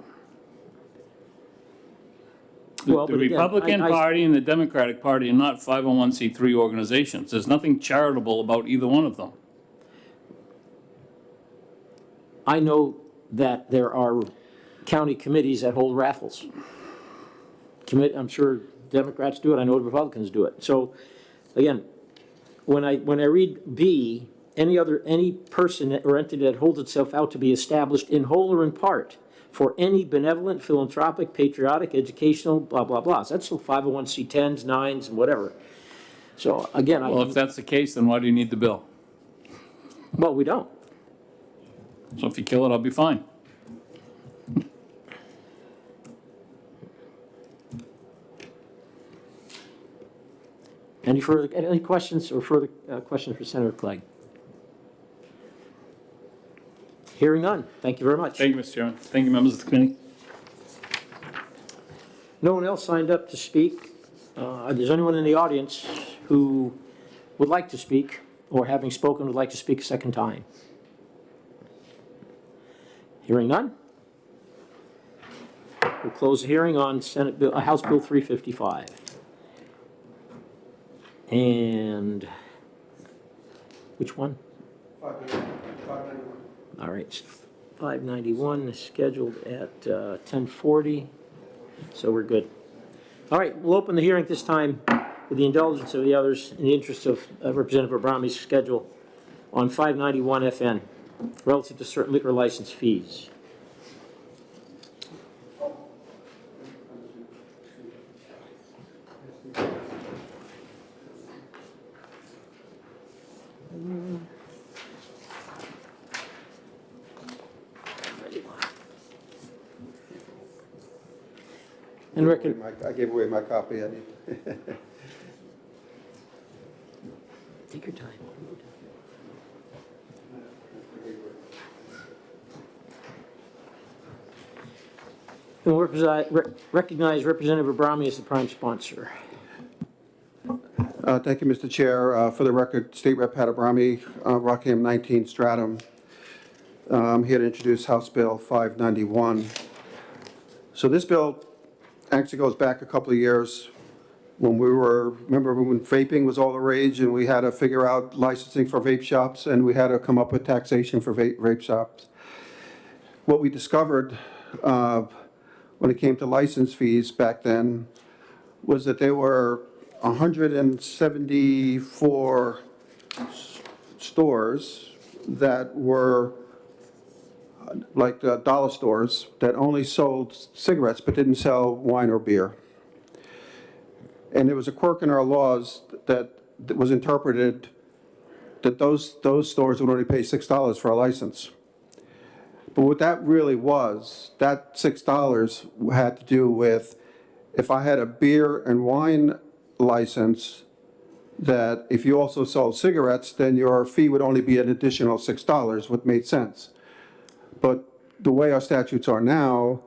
Well, The but again, Republican Party and the Democratic Party are not 501c3 organizations. There's nothing charitable about either one of them. I know that there are county committees that hold raffles. I'm sure Democrats do it, I know Republicans do it. So, again, when I read B, any person or entity that holds itself out to be established in whole or in part for any benevolent, philanthropic, patriotic, educational, blah, blah, blah. So that's the 501c10s, 9s, and whatever. So, again, Well, if that's the case, then why do you need the bill? well, we don't. So if you kill it, I'll be fine. Any questions or further questions for Senator Clegg? Hearing none. Thank you very much. Thank you, Mr. Chairman. Thank you, members of the committee. No one else signed up to speak. Is there anyone in the audience who would like to speak, or having spoken would like to speak a second time? Hearing none. We'll close the hearing on House Bill 355. And which one? 591. All right, 591 is scheduled at 10:40, so we're good. All right, we'll open the hearing this time with the indulgence of the others in the interest of Representative Abrami's schedule on 591 FN relative to certain liquor license fees. And I gave away my copy. I need. take your time. And we'll recognize Representative Abrami as the prime sponsor. Thank you, Mr. Chair. For the record, State Rep. Pat Abrami, Rockingham 19 Stratham. I'm here to introduce House Bill 591. So this bill actually goes back a couple of years when remember when vaping was all the rage and we had to figure out licensing for vape shops and we had to come up with taxation for vape shops. What we discovered when it came to license fees back then was that there were 174 stores that were like dollar stores that only sold cigarettes but didn't sell wine or beer. And there was a quirk in our laws that was interpreted that those stores would only pay $6 for a license. But what that really was, that $6 had to do with if I had a beer and wine license, that if you also sold cigarettes, then your fee would only be an additional $6, what made sense. But the way our statutes are now,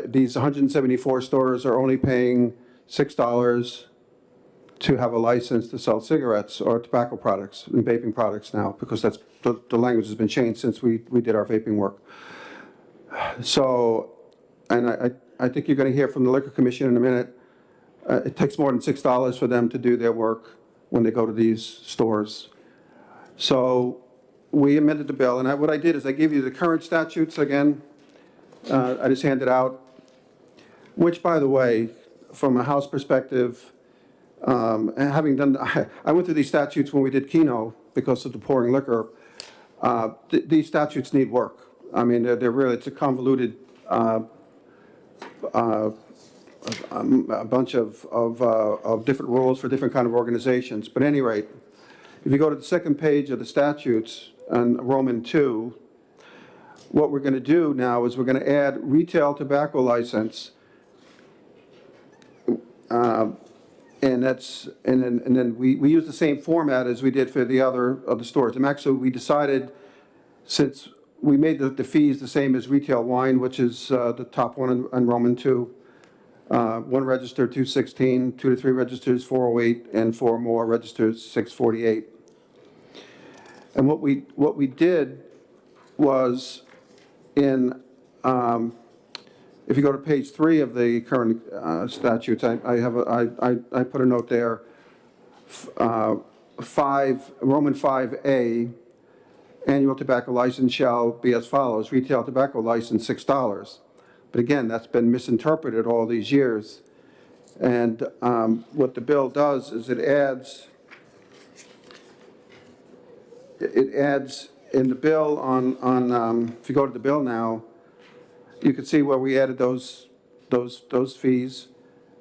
these 174 stores are only paying $6 to have a license to sell cigarettes or tobacco products and vaping products now, because that's the language has been changed since we did our vaping work. So, and I think you're going to hear from the Liquor Commission in a minute. It takes more than $6 for them to do their work when they go to these stores. So we amended the bill, and what I did is I gave you the current statutes again. I just handed out, which, by the way, from a House perspective, and having done, I went through these statutes when we did Keno because of the pouring liquor. These statutes need work. I mean, they're really, it's a convoluted a bunch of different rules for different kind of organizations. But at any rate, if you go to the second page of the statutes on Roman 2, what we're going to do now is we're going to add retail tobacco license, and then we use the same format as we did for the other stores. And actually, we decided, since we made the fees the same as retail wine, which is the top one in Roman 2. One register, 216, 2 to 3 registers, 408, and 4 more registers, 648. And what we did was if you go to page 3 of the current statutes, I put a note there, Roman 5A, annual tobacco license shall be as follows: retail tobacco license, $6. But again, that's been misinterpreted all these years. And what the bill does is it adds in the bill if you go to the bill now, you can see where we added those fees.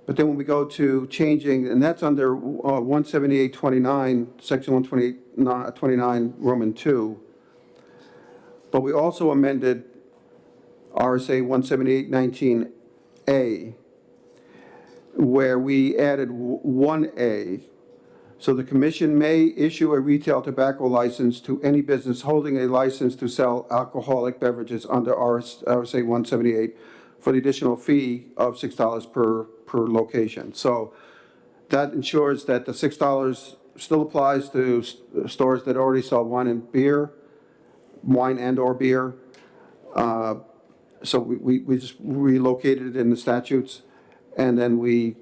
But then when we go to changing, and that's under 178.29, section 128.29, Roman 2. But we also amended RSA 178.19A, where we added 1A. So the commission may issue a retail tobacco license to any business holding a license to sell alcoholic beverages under RSA 178 for the additional fee of $6 per location. So that ensures that the $6 still applies to stores that already sell wine and or beer. So we just relocated it in the statutes, and then we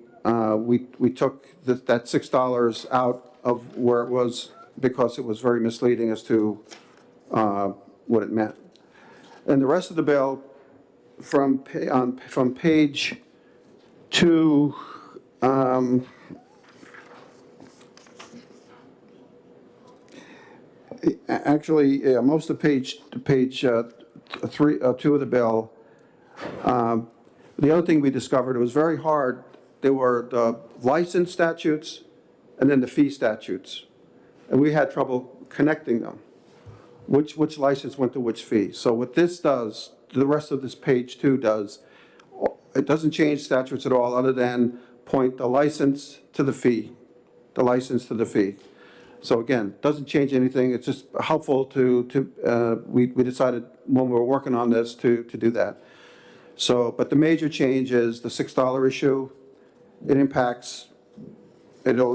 took that $6 out of where it was because it was very misleading as to what it meant. And the rest of the bill, from page 2, actually, most of page 2 of the bill. The other thing we discovered, it was very hard. There were the license statutes and then the fee statutes. And we had trouble connecting them. Which license went to which fee? So what this does, the rest of this page 2 does, it doesn't change statutes at all other than point the license to the fee, the license to the fee. So again, doesn't change anything. It's just helpful we decided when we were working on this to do that. So, but the major change is the $6 issue. It'll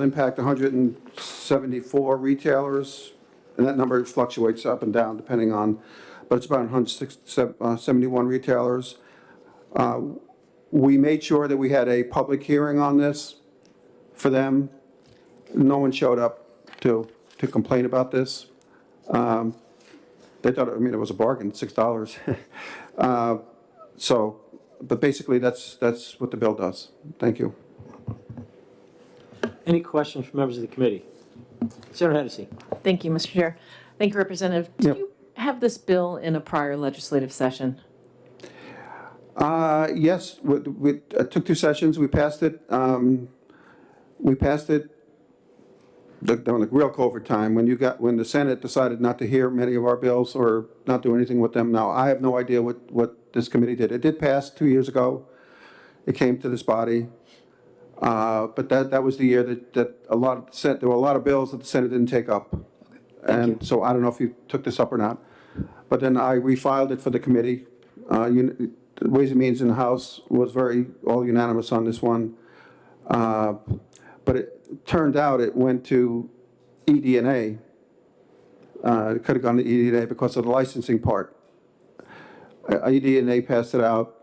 impact 174 retailers, and that number fluctuates up and down depending on, but it's about 171 retailers. We made sure that we had a public hearing on this for them. No one showed up to complain about this. They thought, it was a bargain, $6. But basically that's what the bill does. Thank you. Any questions from members of the committee? Senator Hennessy. Thank you, Mr. Chair. Thank you, Representative. Did you have this bill in a prior legislative session? Yes, we took 2 sessions. We passed it. During the real COVID time, when the Senate decided not to hear many of our bills or not do anything with them. Now, I have no idea what this committee did. It did pass 2 years ago. It came to this body. But that was the year that there were a lot of bills that the Senate didn't take up. And so I don't know if you took this up or not. But then I refiled it for the committee. Ways and Means in the House was all unanimous on this one. But it turned out it went to ED&A. It could have gone to ED&A because of the licensing part. ED&A passed it out.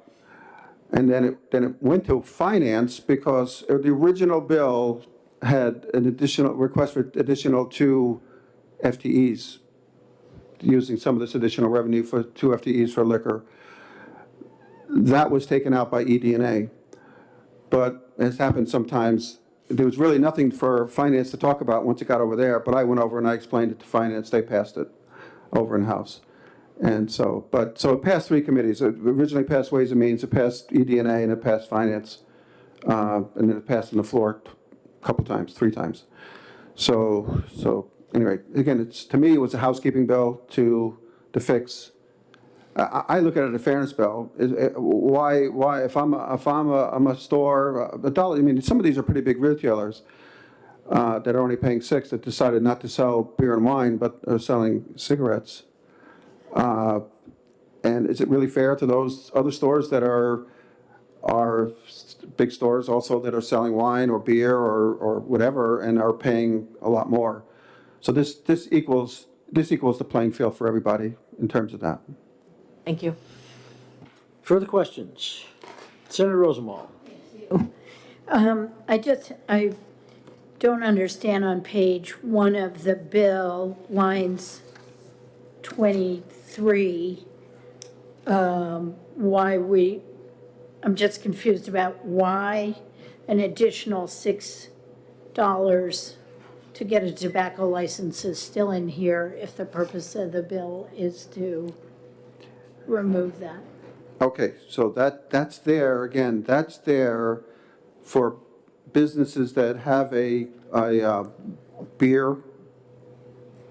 And then it went to Finance because the original bill had an additional request for additional 2 FTEs, using some of this additional revenue for 2 FTEs for liquor. That was taken out by ED&A. But as happens sometimes, there was really nothing for Finance to talk about once it got over there, but I went over and I explained it to Finance. They passed it over in House. And so it passed 3 committees. It originally passed Ways and Means, it passed ED&A, and it passed Finance. And then it passed on the floor a couple times, 3 times. So anyway, again, to me, it was a housekeeping bill to fix. I look at it as a fairness bill. Why, if I'm a store, some of these are pretty big retailers that are only paying $6 that decided not to sell beer and wine, but are selling cigarettes. And is it really fair to those other stores that are big stores also that are selling wine or beer or whatever and are paying a lot more? So this equals the playing field for everybody in terms of that. Thank you. Further questions? Senator Rosenwald. I don't understand on page 1 of the bill, lines 23, I'm just confused about why an additional $6 to get a tobacco license is still in here if the purpose of the bill is to remove that. Okay, so that's there, again, that's there for businesses that have a beer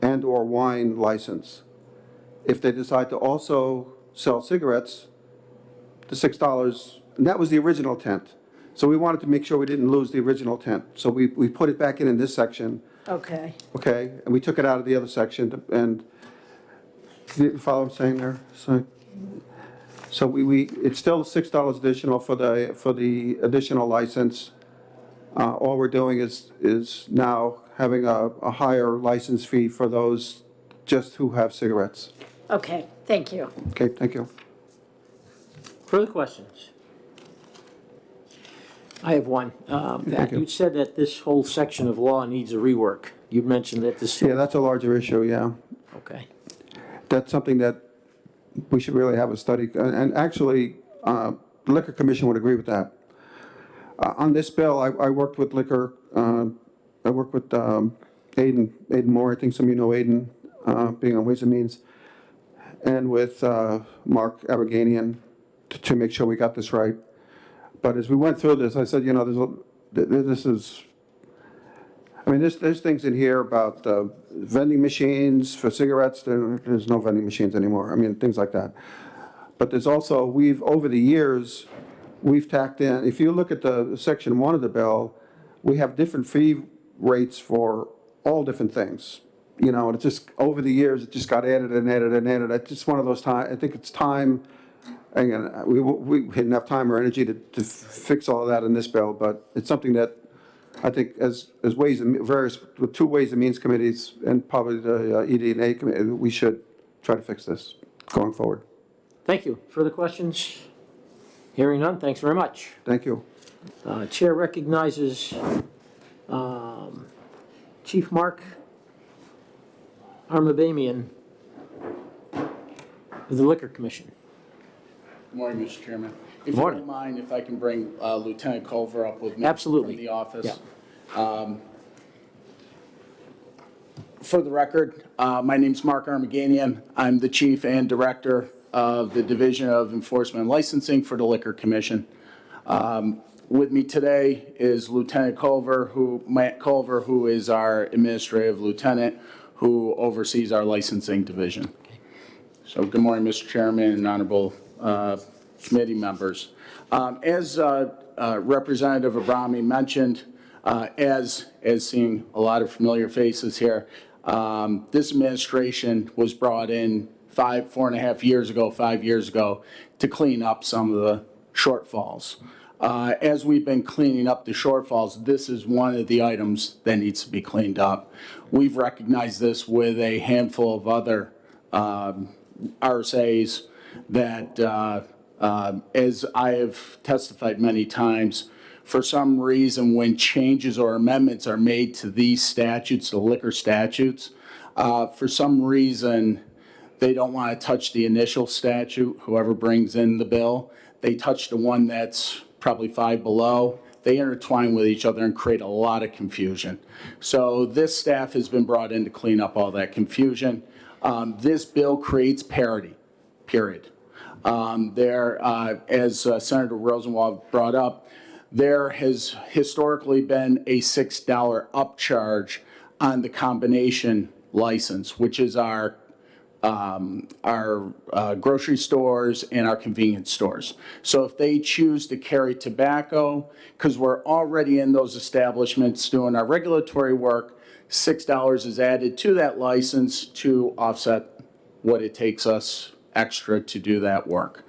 and/or wine license. If they decide to also sell cigarettes, the $6, and that was the original intent. So we wanted to make sure we didn't lose the original intent. So we put it back in this section, Okay. okay? And we took it out of the other section, and, you follow what I'm saying there? So it's still $6 additional for the additional license. All we're doing is now having a higher license fee for those just who have cigarettes. Okay, thank you. Okay, thank you. Further questions? I have one. That you. you said that this whole section of law needs a rework. You mentioned that this. Yeah, that's a larger issue, yeah. Okay. That's something that we should really have a study, and actually, the Liquor Commission would agree with that. On this bill, I worked with liquor, I worked with Aiden Moore, I think some of you know Aiden, being on Ways and Means, and with Mark Aberganian to make sure we got this right. But as we went through this, I said, you know, there's things in here about vending machines for cigarettes. There's no vending machines anymore. I mean, things like that. But there's also, over the years, we've tacked in, if you look at the section 1 of the bill, we have different fee rates for all different things. You know, and it's just, over the years, it just got added and added and added. It's just one of those times, I think it's time, again, we didn't have time or energy to fix all of that in this bill, but it's something that I think as ways and the two Ways and Means committees and probably the ED&A committee, we should try to fix this going forward. Thank you. Further questions? Hearing none, thanks very much. Thank you. Chair recognizes Chief Mark Armabamian of the Liquor Commission. Good morning, Mr. Chairman. If you Morning. don't mind, if I can bring Lieutenant Culver up with me. Absolutely. From the office. Yeah. For the record, my name's Mark Armaganian. I'm the Chief and Director of the Division of Enforcement and Licensing for the Liquor Commission. With me today is Lieutenant Culver, Matt Culver, who is our Administrative Lieutenant, who oversees our licensing division. So good morning, Mr. Chairman and honorable committee members. As Representative Abrami mentioned, as seeing a lot of familiar faces here, this administration was brought in 4.5 years ago, 5 years ago, to clean up some of the shortfalls. As we've been cleaning up the shortfalls, this is one of the items that needs to be cleaned up. We've recognized this with a handful of other RSAs that, as I have testified many times, for some reason when changes or amendments are made to these statutes, the liquor statutes, for some reason they don't want to touch the initial statute, whoever brings in the bill. They touch the one that's probably 5 below. They intertwine with each other and create a lot of confusion. So this staff has been brought in to clean up all that confusion. This bill creates parity, period. As Senator Rosenwald brought up, there has historically been a $6 upcharge on the combination license, which is our grocery stores and our convenience stores. So if they choose to carry tobacco, because we're already in those establishments doing our regulatory work, $6 is added to that license to offset what it takes us extra to do that work.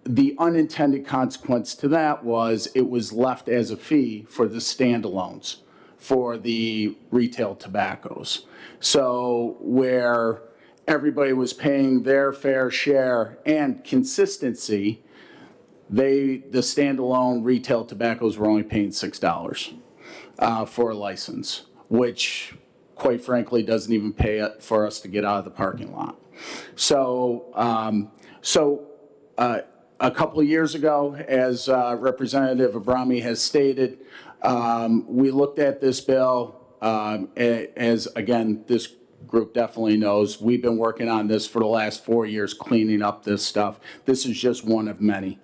The unintended consequence to that was it was left as a fee for the standalones for the retail tobaccos. So where everybody was paying their fair share and consistency, the standalone retail tobaccos were only paying $6 for a license, which quite frankly, doesn't even pay for us to get out of the parking lot. So, a couple of years ago, as Representative Abrami has stated, we looked at this bill. As, again, this group definitely knows, we've been working on this for the last 4 years, cleaning up this stuff. This is just one of many.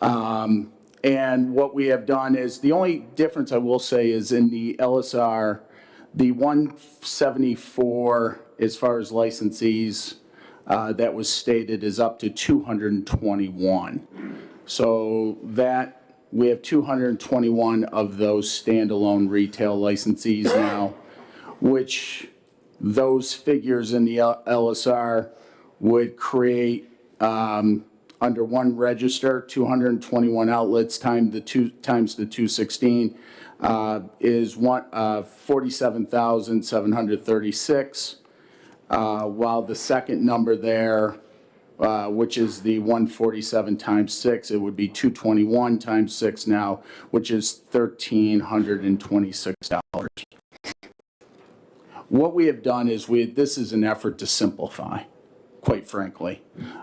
And what we have done is, the only difference I will say is in the LSR, the 174, as far as licensees, that was stated is up to 221. So that, we have 221 of those standalone retail licensees now, which those figures in the LSR would create, under one register, 221 outlets times the 216 is 47,736. While the second number there, which is the 147 times 6, it would be 221 times 6 now, which is $1,326. What we have done is this is an effort to simplify, quite frankly.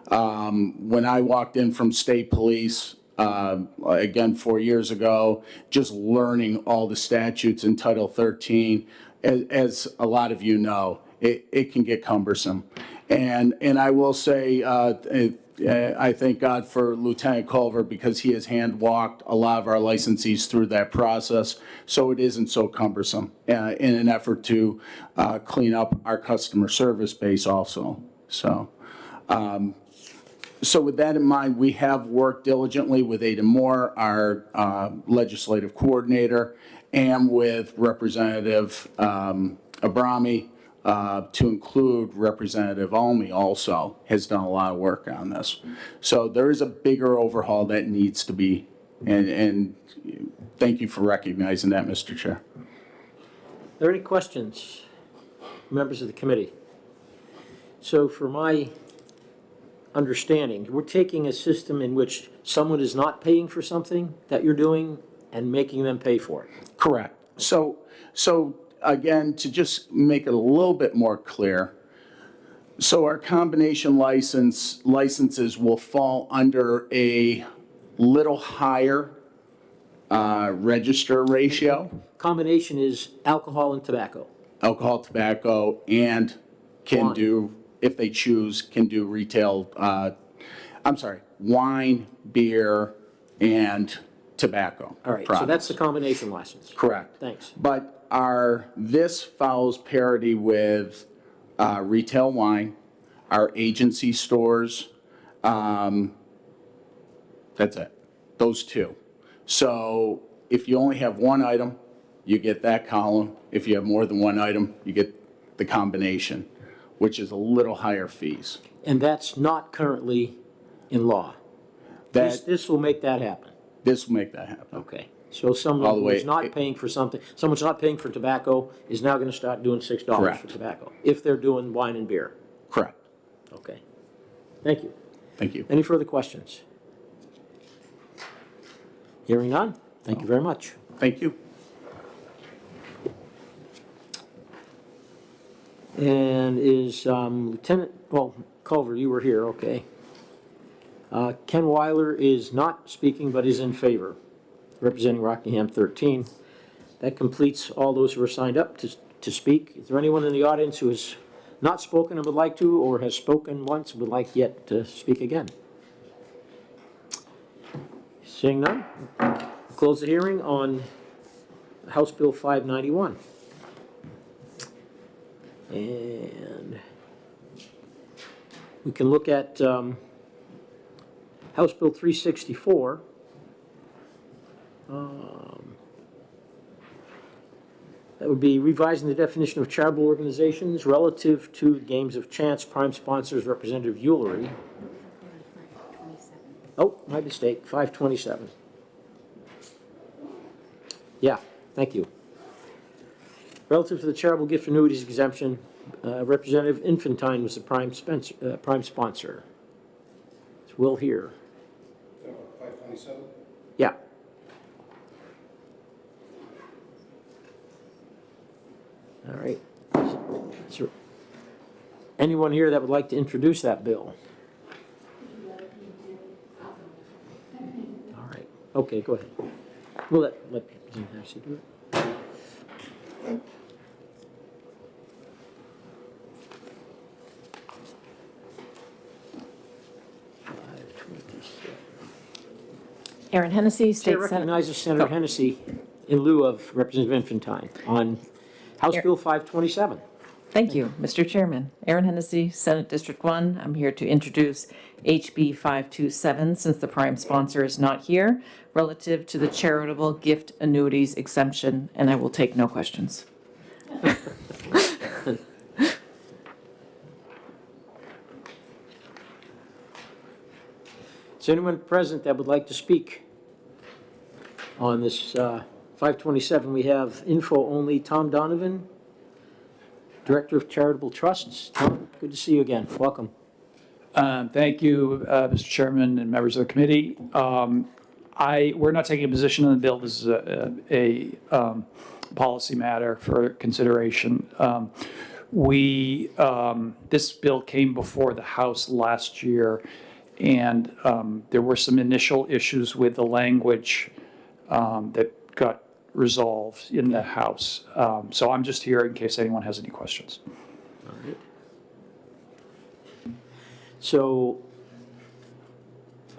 When I walked in from state police, again, 4 years ago, just learning all the statutes in Title 13, as a lot of you know, it can get cumbersome. And I will say, I thank God for Lieutenant Culver because he has hand-walked a lot of our licensees through that process, so it isn't so cumbersome in an effort to clean up our customer service base also. So with that in mind, we have worked diligently with Ada Moore, our legislative coordinator, and with Representative Abrami, to include Representative Almy also has done a lot of work on this. So there is a bigger overhaul that needs to be, and thank you for recognizing that, Mr. Chair. Are there any questions, members of the committee? So for my understanding, we're taking a system in which someone is not paying for something that you're doing and making them pay for it. Correct. So again, to just make it a little bit more clear, so our combination licenses will fall under a little higher register ratio. Combination is alcohol and tobacco. Alcohol, tobacco, and can do, if they choose, can do retail, wine, beer, and tobacco. All right, so products. that's the combination license. Correct. Thanks. But this follows parity with retail wine, our agency stores. That's it, those two. So if you only have one item, you get that column. If you have more than one item, you get the combination, which is a little higher fees. And that's not currently in law. This will make that happen. This will make that happen. Okay. So someone who's not paying for something, someone's not paying for tobacco is now going to start doing $6 Correct. for tobacco, if they're doing wine and beer. Correct. Okay. Thank you. Thank you. Any further questions? Hearing none, thank you very much. Thank you. And is Lieutenant, well, Culver, you were here, okay. Ken Weiler is not speaking, but is in favor, representing Rockingham 13. That completes all those who are signed up to speak. Is there anyone in the audience who has not spoken and would like to, or has spoken once and would like yet to speak again? Seeing none, close the hearing on House Bill 591. And we can look at House Bill 364. That would be revising the definition of charitable organizations relative to games of chance. Prime sponsors, Representative Ulery. Oh, my mistake, 527. Yeah, thank you. Relative to the charitable gift annuities exemption, Representative Infantine was the prime sponsor. It's Will here. 527? Yeah. All right. Anyone here that would like to introduce that bill? All right, okay, go ahead. We'll let Dean Hennessy do it. Aaron Hennessy, Chair State Senate. recognizes Senator Hennessy in lieu of Representative Infantine on House Bill 527. Thank you, Mr. Chairman. Aaron Hennessy, Senate District 1. I'm here to introduce HB 527, since the prime sponsor is not here, relative to the charitable gift annuities exemption, and I will take no questions. Is anyone present that would like to speak on this 527? We have info only. Tom Donovan, Director of Charitable Trusts. Tom, good to see you again. Welcome. Thank you, Mr. Chairman and members of the committee. We're not taking a position on the bill. This is a policy matter for consideration. This bill came before the House last year, and there were some initial issues with the language that got resolved in the House. So I'm just here in case anyone has any questions. All right. So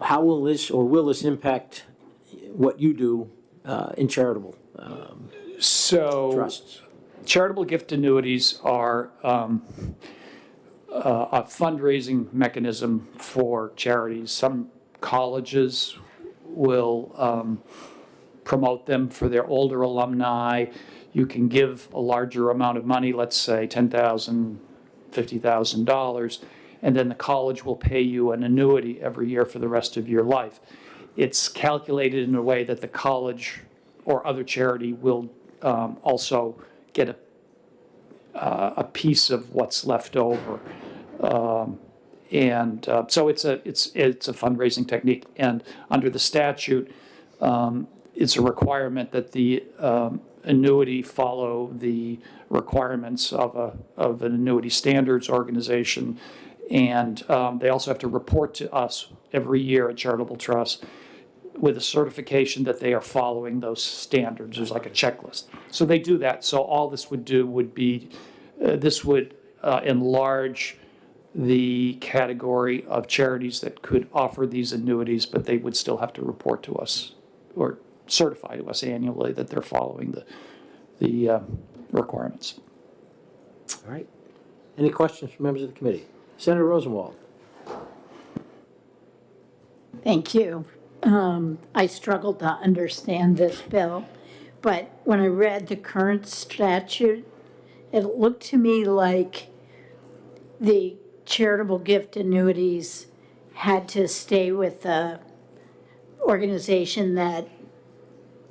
how will this, or will this impact what you do in charitable trusts? Charitable gift annuities are a fundraising mechanism for charities. Some colleges will promote them for their older alumni. You can give a larger amount of money, let's say $10,000, $50,000, and then the college will pay you an annuity every year for the rest of your life. It's calculated in a way that the college or other charity will also get a piece of what's left over. So it's a fundraising technique, and under the statute, it's a requirement that the annuity follow the requirements of an annuity standards organization, and they also have to report to us every year at Charitable Trust with a certification that they are following those standards. There's like a checklist. So they do that. So all this would do would be, this would enlarge the category of charities that could offer these annuities, but they would still have to report to us or certify to us annually that they're following the requirements. All right. Any questions from members of the committee? Senator Rosenwald. Thank you. I struggled to understand this bill, but when I read the current statute, it looked to me like the charitable gift annuities had to stay with the organization that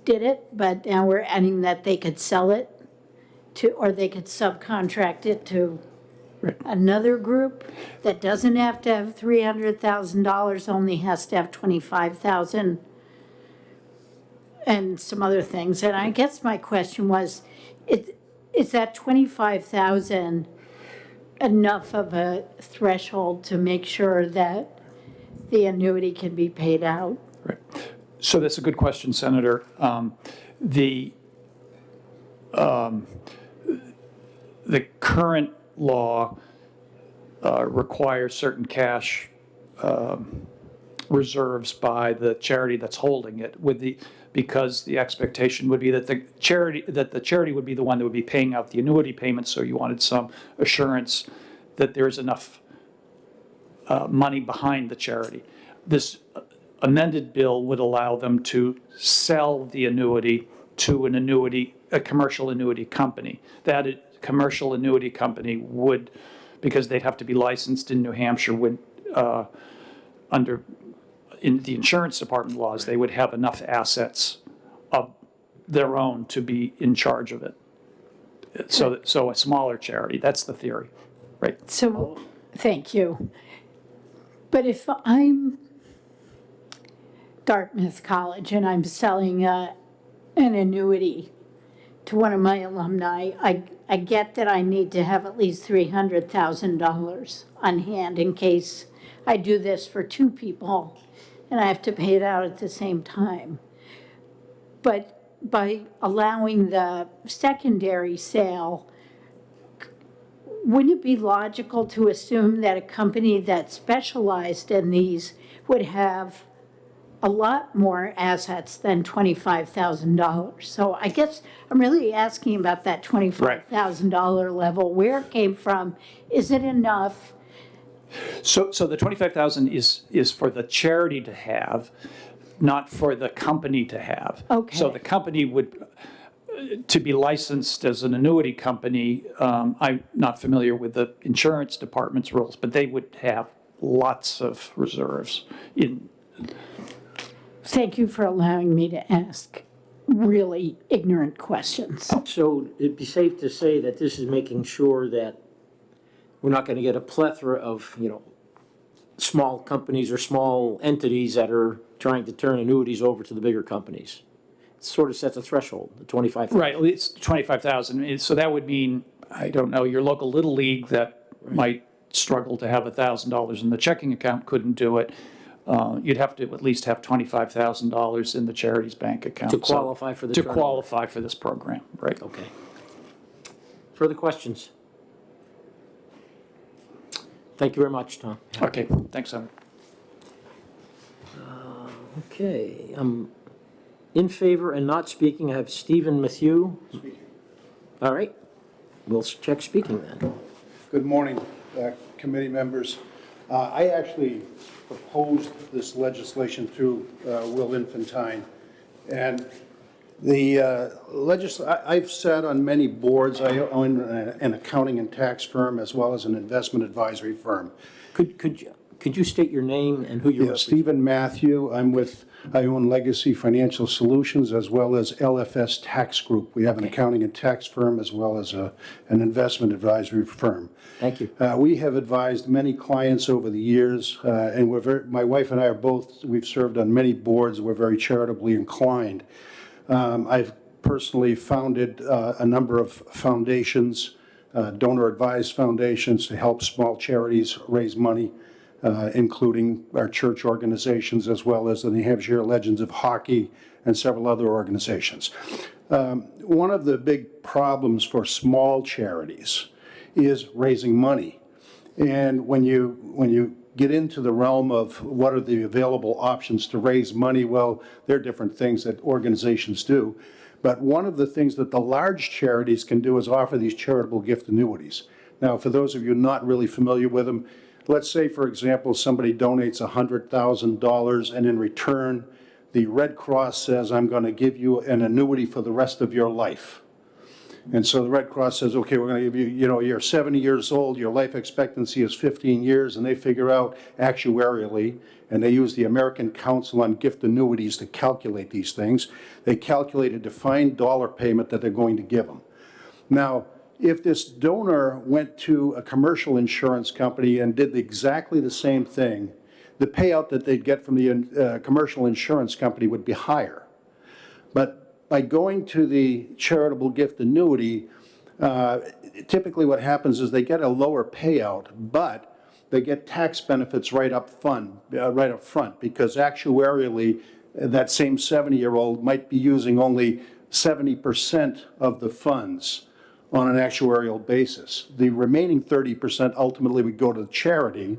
did it, but now we're adding that they could sell it to, or they could subcontract it to another group that doesn't have to have $300,000, only has to have $25,000 and some other things. And I guess my question was, is that $25,000 enough of a threshold to make sure that the annuity can be paid out? Right. So that's a good question, Senator. The current law requires certain cash reserves by the charity that's holding it, because the expectation would be that the charity would be the one that would be paying out the annuity payments. So you wanted some assurance that there's enough money behind the charity. This amended bill would allow them to sell the annuity to a commercial annuity company. That commercial annuity company would, because they'd have to be licensed in New Hampshire, would in the insurance department laws, they would have enough assets of their own to be in charge of it. So a smaller charity, that's the theory, right? So, thank you. But if I'm Dartmouth College and I'm selling an annuity to one of my alumni, I get that I need to have at least $300,000 on hand in case I do this for two people and I have to pay it out at the same time. But by allowing the secondary sale, wouldn't it be logical to assume that a company that specialized in these would have a lot more assets than $25,000? So I guess I'm really asking about that $25,000 level, where it came from. Is it enough? So the 25,000 is for the charity to have, not for the company to have. Okay. So the company would, to be licensed as an annuity company, I'm not familiar with the insurance department's rules, but they would have lots of reserves in. Thank you for allowing me to ask really ignorant questions. So it'd be safe to say that this is making sure that we're not going to get a plethora of, small companies or small entities that are trying to turn annuities over to the bigger companies. It sort of sets a threshold, the 25,000. Right, it's 25,000. So that would mean, I don't know, your local Little League that might struggle to have $1,000 in the checking account couldn't do it. You'd have to at least have $25,000 in the charity's bank account. To qualify for the To turnover. qualify for this program, right. Okay. Further questions? Thank you very much, Tom. Okay, thanks, Senator. Okay, in favor and not speaking, I have Stephen Matthew. Speaking. All right, we'll check speaking then. Good morning, committee members. I actually proposed this legislation through Will Infantine, and I've sat on many boards. I own an accounting and tax firm as well as an investment advisory firm. Could you state your name and who you're representing? Stephen Matthew. I own Legacy Financial Solutions as well as LFS Tax Group. We have an accounting and tax firm as well as an investment advisory firm. Thank you. We have advised many clients over the years, and my wife and I we've served on many boards. We're very charitably inclined. I've personally founded a number of foundations, donor-advised foundations to help small charities raise money, including our church organizations as well as the New Hampshire Legends of Hockey and several other organizations. One of the big problems for small charities is raising money. And when you get into the realm of what are the available options to raise money, well, there are different things that organizations do. But one of the things that the large charities can do is offer these charitable gift annuities. Now, for those of you not really familiar with them, let's say, for example, somebody donates $100,000 and in return, the Red Cross says, I'm going to give you an annuity for the rest of your life. And so the Red Cross says, okay, we're going to give you, you're 70 years old, your life expectancy is 15 years, and they figure out actuarially, and they use the American Council on Gift Annuities to calculate these things. They calculate a defined dollar payment that they're going to give them. Now, if this donor went to a commercial insurance company and did exactly the same thing, the payout that they'd get from the commercial insurance company would be higher. But by going to the charitable gift annuity, typically what happens is they get a lower payout, but they get tax benefits right up front, because actuarially, that same 70-year-old might be using only 70% of the funds on an actuarial basis. The remaining 30% ultimately would go to the charity,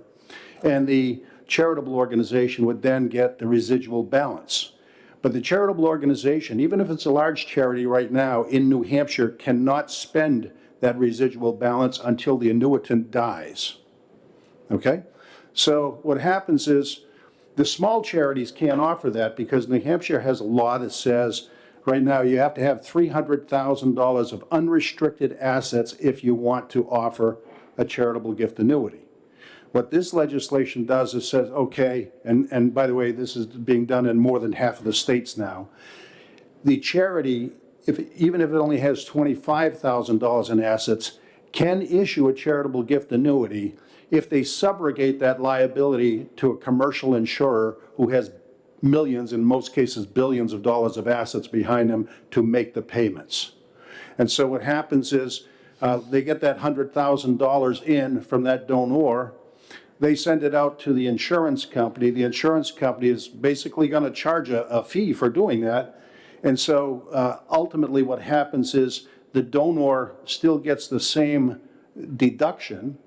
and the charitable organization would then get the residual balance. But the charitable organization, even if it's a large charity right now in New Hampshire, cannot spend that residual balance until the annuitant dies. Okay? So what happens is the small charities can't offer that because New Hampshire has a law that says right now you have to have $300,000 of unrestricted assets if you want to offer a charitable gift annuity. What this legislation does is says, okay, and by the way, this is being done in more than half of the states now. The charity, even if it only has $25,000 in assets, can issue a charitable gift annuity if they subrogate that liability to a commercial insurer who has millions, in most cases billions of dollars of assets behind them to make the payments. And so what happens is, they get that $100,000 in from that donor, they send it out to the insurance company. The insurance company is basically going to charge a fee for doing that. And so ultimately what happens is the donor still gets the same deduction.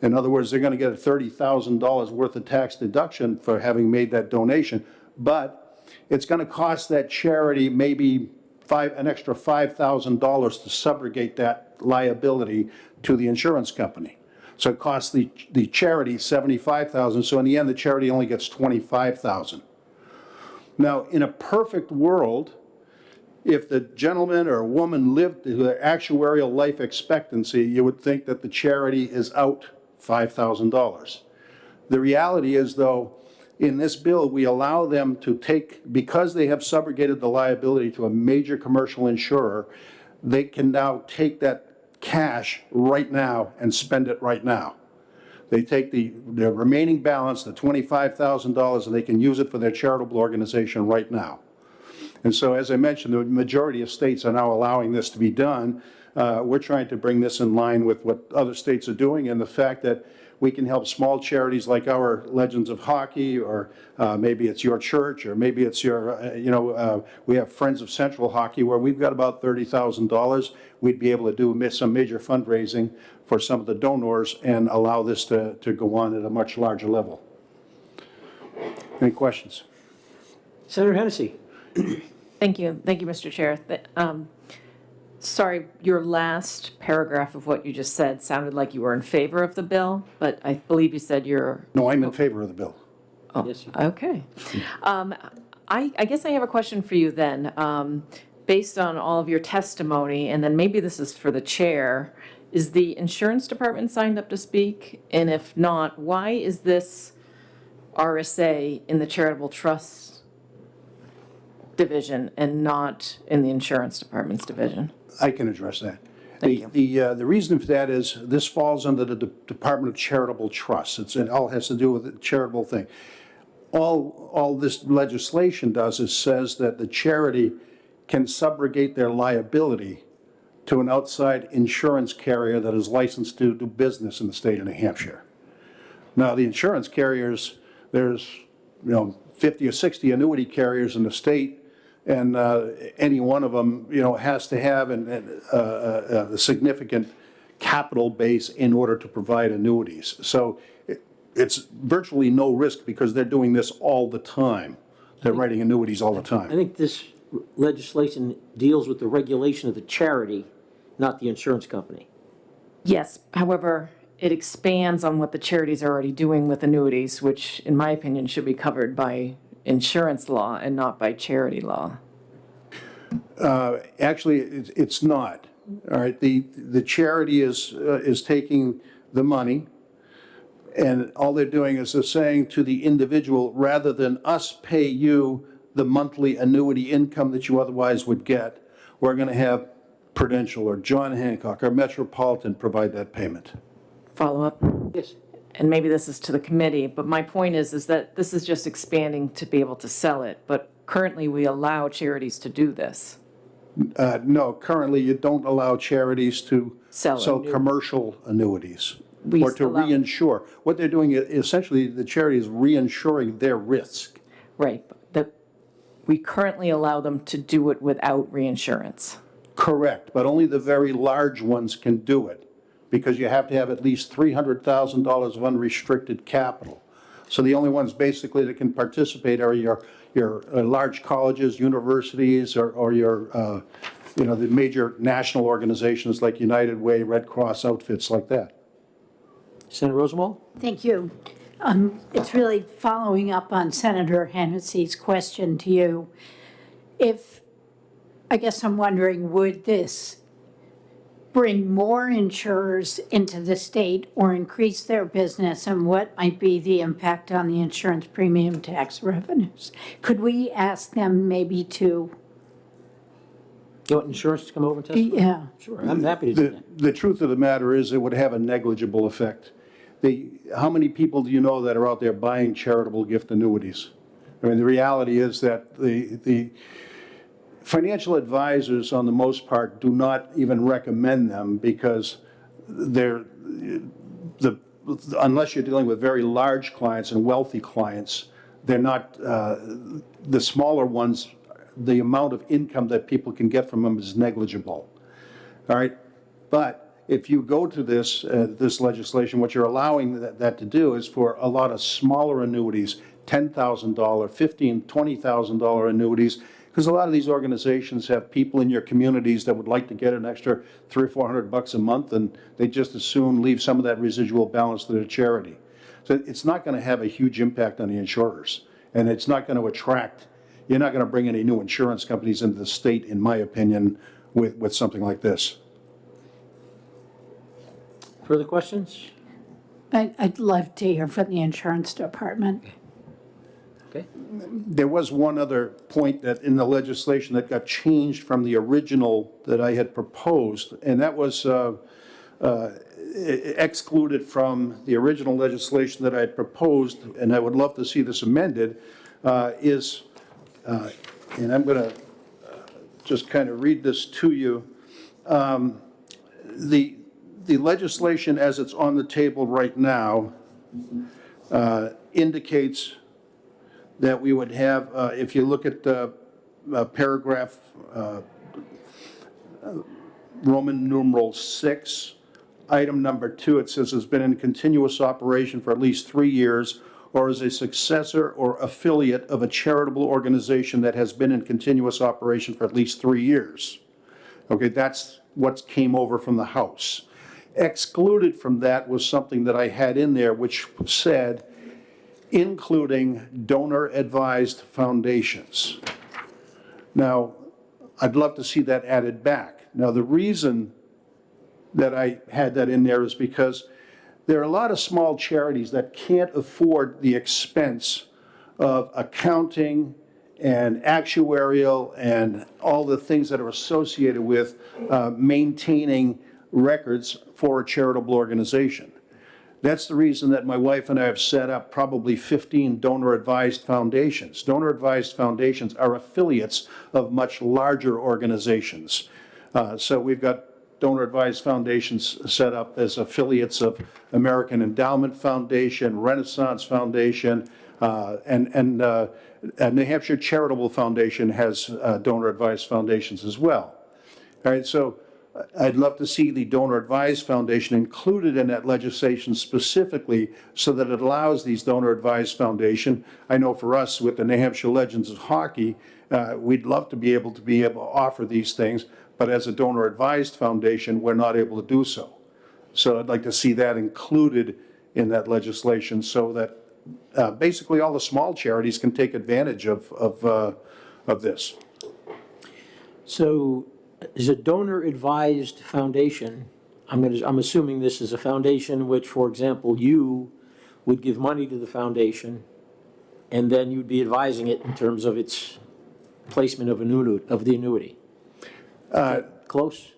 In other words, they're going to get a $30,000 worth of tax deduction for having made that donation, but it's going to cost that charity maybe an extra $5,000 to subrogate that liability to the insurance company. So it costs the charity $75,000, so in the end, the charity only gets $25,000. Now, in a perfect world, if the gentleman or woman lived to their actuarial life expectancy, you would think that the charity is out $5,000. The reality is, though, in this bill, we allow them to take, because they have subrogated the liability to a major commercial insurer, they can now take that cash right now and spend it right now. They take the remaining balance, the $25,000, and they can use it for their charitable organization right now. And so, as I mentioned, the majority of states are now allowing this to be done. We're trying to bring this in line with what other states are doing, and the fact that we can help small charities like our Legends of Hockey, or maybe it's your church, or maybe it's your, we have Friends of Central Hockey, where we've got about $30,000. We'd be able to do some major fundraising for some of the donors and allow this to go on at a much larger level. Any questions? Senator Hennessy. Thank you, Mr. Chair. Sorry, your last paragraph of what you just said sounded like you were in favor of the bill, but I believe you said you're... No, I'm in favor of the bill. Oh, Yes, okay. I guess I have a question for you then. Based on all of your testimony, and then maybe this is for the chair, is the insurance department signed up to speak? And if not, why is this RSA in the charitable trust division and not in the insurance department's division? I can address that. Thank you. The reason for that is this falls under the Department of Charitable Trusts. It all has to do with the charitable thing. All this legislation does is says that the charity can subrogate their liability to an outside insurance carrier that is licensed to do business in the state of New Hampshire. Now, the insurance carriers, there's 50 or 60 annuity carriers in the state, and any one of them has to have a significant capital base in order to provide annuities. So it's virtually no risk because they're doing this all the time. They're writing annuities all the time. I think this legislation deals with the regulation of the charity, not the insurance company. Yes, however, it expands on what the charities are already doing with annuities, which in my opinion should be covered by insurance law and not by charity law. Actually, it's not. All right, the charity is taking the money, and all they're doing is they're saying to the individual, rather than us pay you the monthly annuity income that you otherwise would get, we're going to have Prudential or John Hancock or Metropolitan provide that payment. Follow up? Yes. And maybe this is to the committee, but my point is that this is just expanding to be able to sell it, but currently we allow charities to do this. No, currently you don't allow charities to sell commercial annuities or to reinsure. What they're doing, essentially, the charity is reinsuring their risk. Right, but we currently allow them to do it without reinsurance. Correct, but only the very large ones can do it because you have to have at least $300,000 of unrestricted capital. So the only ones basically that can participate are your large colleges, universities, or your the major national organizations like United Way, Red Cross outfits like that. Senator Rosenwald? Thank you. It's really following up on Senator Hennessy's question to you. I guess I'm wondering, would this bring more insurers into the state or increase their business, and what might be the impact on the insurance premium tax revenues? Could we ask them maybe to... You want insurance to come over and testify? Yeah. Sure, I'm happy to do that. The truth of the matter is it would have a negligible effect. How many people do you know that are out there buying charitable gift annuities? I mean, the reality is that financial advisors, on the most part, do not even recommend them because unless you're dealing with very large clients and wealthy clients, they're not, the smaller ones, the amount of income that people can get from them is negligible. All right? But if you go to this legislation, what you're allowing that to do is for a lot of smaller annuities, $10,000, $15,000, $20,000 annuities, because a lot of these organizations have people in your communities that would like to get an extra $300 or $400 a month, and they just as soon leave some of that residual balance to their charity. So it's not going to have a huge impact on the insurers, and it's not going to attract, you're not going to bring any new insurance companies into the state, in my opinion, with something like this. Further questions? I'd love to hear from the insurance department. Okay. There was one other point that in the legislation that got changed from the original that I had proposed, and that was excluded from the original legislation that I had proposed, and I would love to see this amended, and I'm going to just kind of read this to you. The legislation as it's on the table right now indicates that we would have, if you look at paragraph Roman numeral 6, item number 2, it says has been in continuous operation for at least 3 years or is a successor or affiliate of a charitable organization that has been in continuous operation for at least 3 years. Okay, that's what came over from the House. Excluded from that was something that I had in there which said, including donor-advised foundations. Now, I'd love to see that added back. Now, the reason that I had that in there is because there are a lot of small charities that can't afford the expense of accounting and actuarial and all the things that are associated with maintaining records for a charitable organization. That's the reason that my wife and I have set up probably 15 donor-advised foundations. Donor-advised foundations are affiliates of much larger organizations. So we've got donor-advised foundations set up as affiliates of American Endowment Foundation, Renaissance Foundation, and New Hampshire Charitable Foundation has donor-advised foundations as well. All right, so I'd love to see the donor-advised foundation included in that legislation specifically so that it allows these donor-advised foundation. I know for us with the New Hampshire Legends of Hockey, we'd love to be able to offer these things, but as a donor-advised foundation, we're not able to do so. So I'd like to see that included in that legislation so that basically all the small charities can take advantage of this. So is a donor-advised foundation, I'm assuming this is a foundation which, for example, you would give money to the foundation, and then you'd be advising it in terms of its placement of the annuity. Close?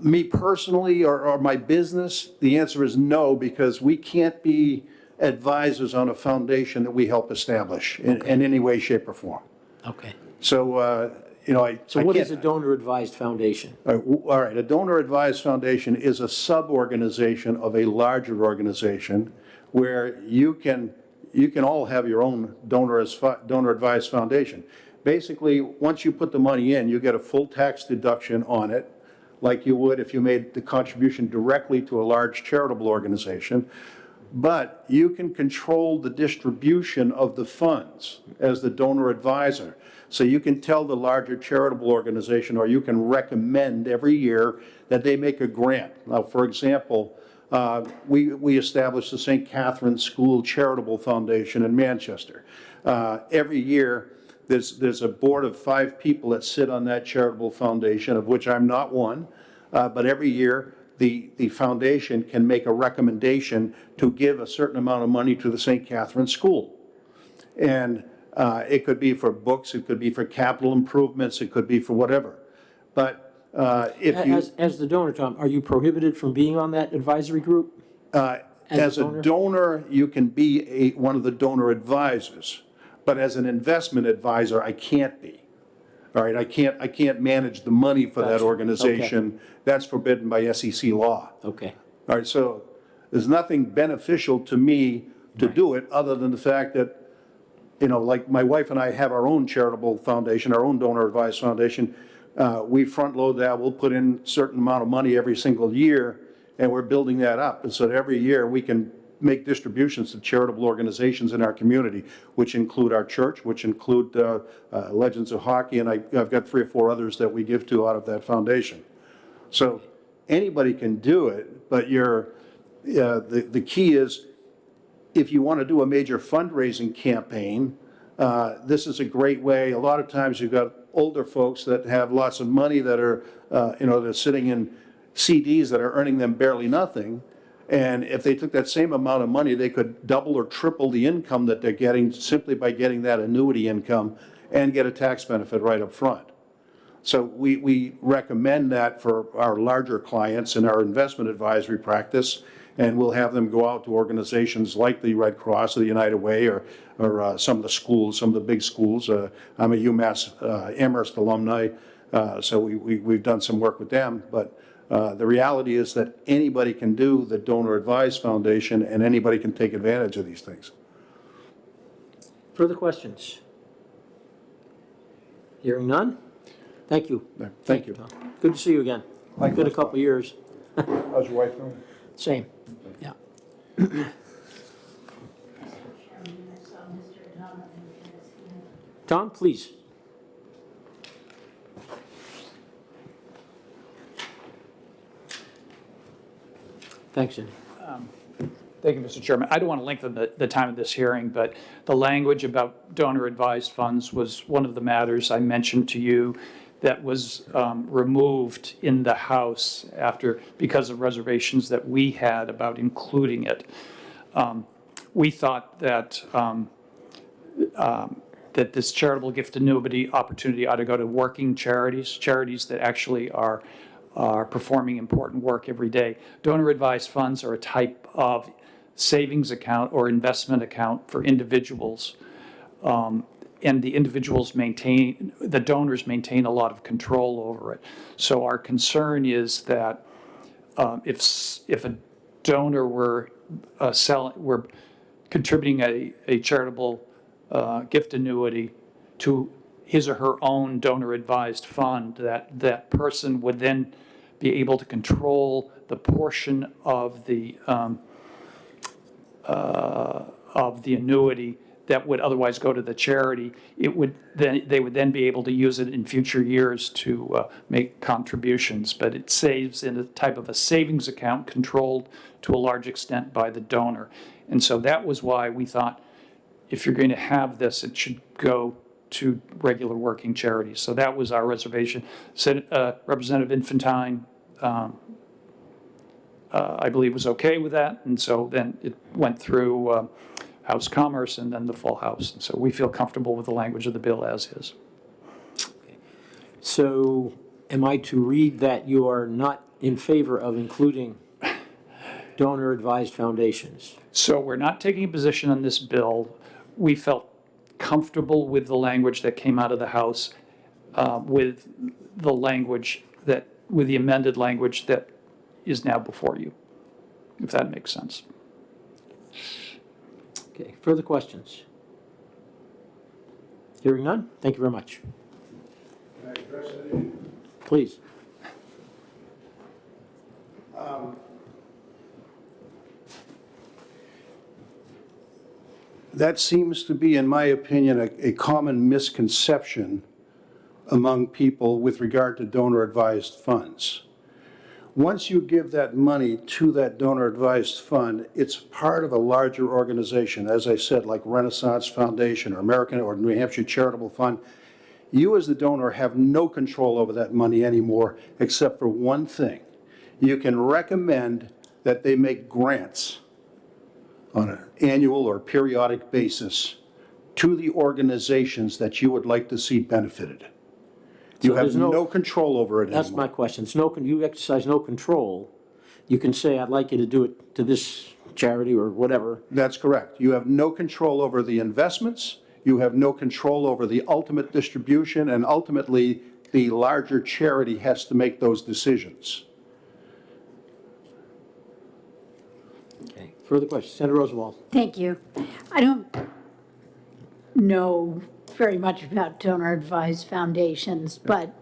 Me personally or my business, the answer is no, because we can't be advisors on a foundation that we help establish in any way, shape, or form. Okay. So, So what is a donor-advised foundation? All right, a donor-advised foundation is a sub-organization of a larger organization where you can all have your own donor-advised foundation. Basically, once you put the money in, you get a full tax deduction on it, like you would if you made the contribution directly to a large charitable organization. But you can control the distribution of the funds as the donor advisor. So you can tell the larger charitable organization, or you can recommend every year that they make a grant. Now, for example, we established the St. Catherine's School Charitable Foundation in Manchester. Every year, there's a board of 5 people that sit on that charitable foundation, of which I'm not one, but every year the foundation can make a recommendation to give a certain amount of money to the St. Catherine's School. And it could be for books, it could be for capital improvements, it could be for whatever. But if you... As the donor, Tom, are you prohibited from being on that advisory group? As a donor, you can be one of the donor advisors. But as an investment advisor, I can't be. All right, I can't manage the money for that Gotcha. organization. That's forbidden by SEC law. Okay. All right, so there's nothing beneficial to me to do it, other than the fact that, you know, like my wife and I have our own charitable foundation, our own donor advised foundation. We front load that, we'll put in a certain amount of money every single year, and we're building that up. And so that every year we can make distributions to charitable organizations in our community, which include our church, which include Legends of Hockey, and I've got 3 or 4 others that we give to out of that foundation. So anybody can do it, but the key is, if you want to do a major fundraising campaign, this is a great way. A lot of times you've got older folks that have lots of money that are, they're sitting in CDs that are earning them barely nothing. And if they took that same amount of money, they could double or triple the income that they're getting simply by getting that annuity income and get a tax benefit right up front. So we recommend that for our larger clients in our investment advisory practice. And we'll have them go out to organizations like the Red Cross or the United Way or some of the schools, some of the big schools. I'm a UMass Amherst alumni, so we've done some work with them. But the reality is that anybody can do the Donor Advised Foundation, and anybody can take advantage of these things. Further questions? Hearing none? Thank you. Thank you. Tom. Good to see you again. Likewise, Been a couple of years. How's your wife doing? Same, yeah. Tom, please. Thanks, Andy. Thank you, Mr. Chairman. I don't want to lengthen the time of this hearing, but the language about donor advised funds was one of the matters I mentioned to you that was removed in the House because of reservations that we had about including it. We thought that that this charitable gift annuity opportunity ought to go to working charities that actually are performing important work every day. Donor advised funds are a type of savings account or investment account for individuals. And the donors maintain a lot of control over it. So our concern is that if a donor were contributing a charitable gift annuity to his or her own donor advised fund, that person would then be able to control the portion of the annuity that would otherwise go to the charity. They would then be able to use it in future years to make contributions, but it saves in a type of a savings account controlled to a large extent by the donor. And so that was why we thought, if you're going to have this, it should go to regular working charities. So that was our reservation. Representative Infantine, I believe, was okay with that, and so then it went through House Commerce and then the full House. And so we feel comfortable with the language of the bill as is. Okay. So am I to read that you are not in favor of including donor advised foundations? So we're not taking a position on this bill. We felt comfortable with the language that came out of the House, with the amended language that is now before you, if that makes sense. Okay, further questions? Hearing none, thank you very much. Can I address it? Please. That seems to be, in my opinion, a common misconception among people with regard to donor advised funds. Once you give that money to that donor advised fund, it's part of a larger organization, as I said, like Renaissance Foundation or American or New Hampshire Charitable Fund. You as the donor have no control over that money anymore, except for one thing. You can recommend that they make grants on an annual or periodic basis to the organizations that you would like to see benefited. You have no control over it anymore. That's my question. You exercise no control. You can say, I'd like you to do it to this charity or whatever. That's correct. You have no control over the investments. you have no control over the ultimate distribution, and ultimately, the larger charity has to make those decisions. Okay, further questions? Senator Rosenwald. Thank you. I don't know very much about donor-advised foundations, but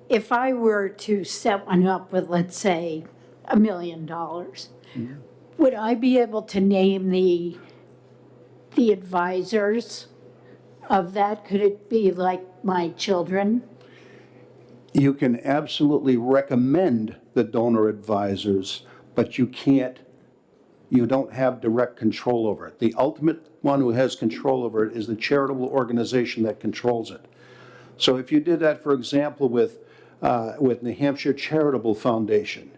if I were to set one up with, let's say, $1 million, would I be able to name the advisors of that? Could it be like my children? You can absolutely recommend the donor advisors, but you don't have direct control over it. The ultimate one who has control over it is the charitable organization that controls it. So if you did that, for example, with New Hampshire Charitable Foundation,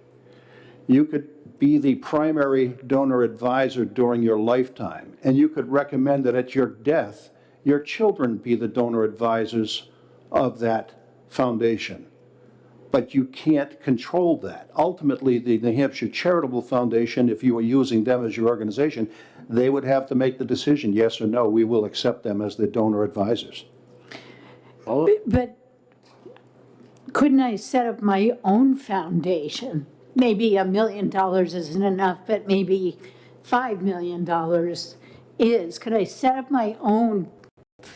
you could be the primary donor advisor during your lifetime, and you could recommend that at your death, your children be the donor advisors of that foundation. But you can't control that. Ultimately, the New Hampshire Charitable Foundation, if you were using them as your organization, they would have to make the decision, yes or no, we will accept them as the donor advisors. But couldn't I set up my own foundation? Maybe $1 million isn't enough, but maybe $5 million is. Could I set up my own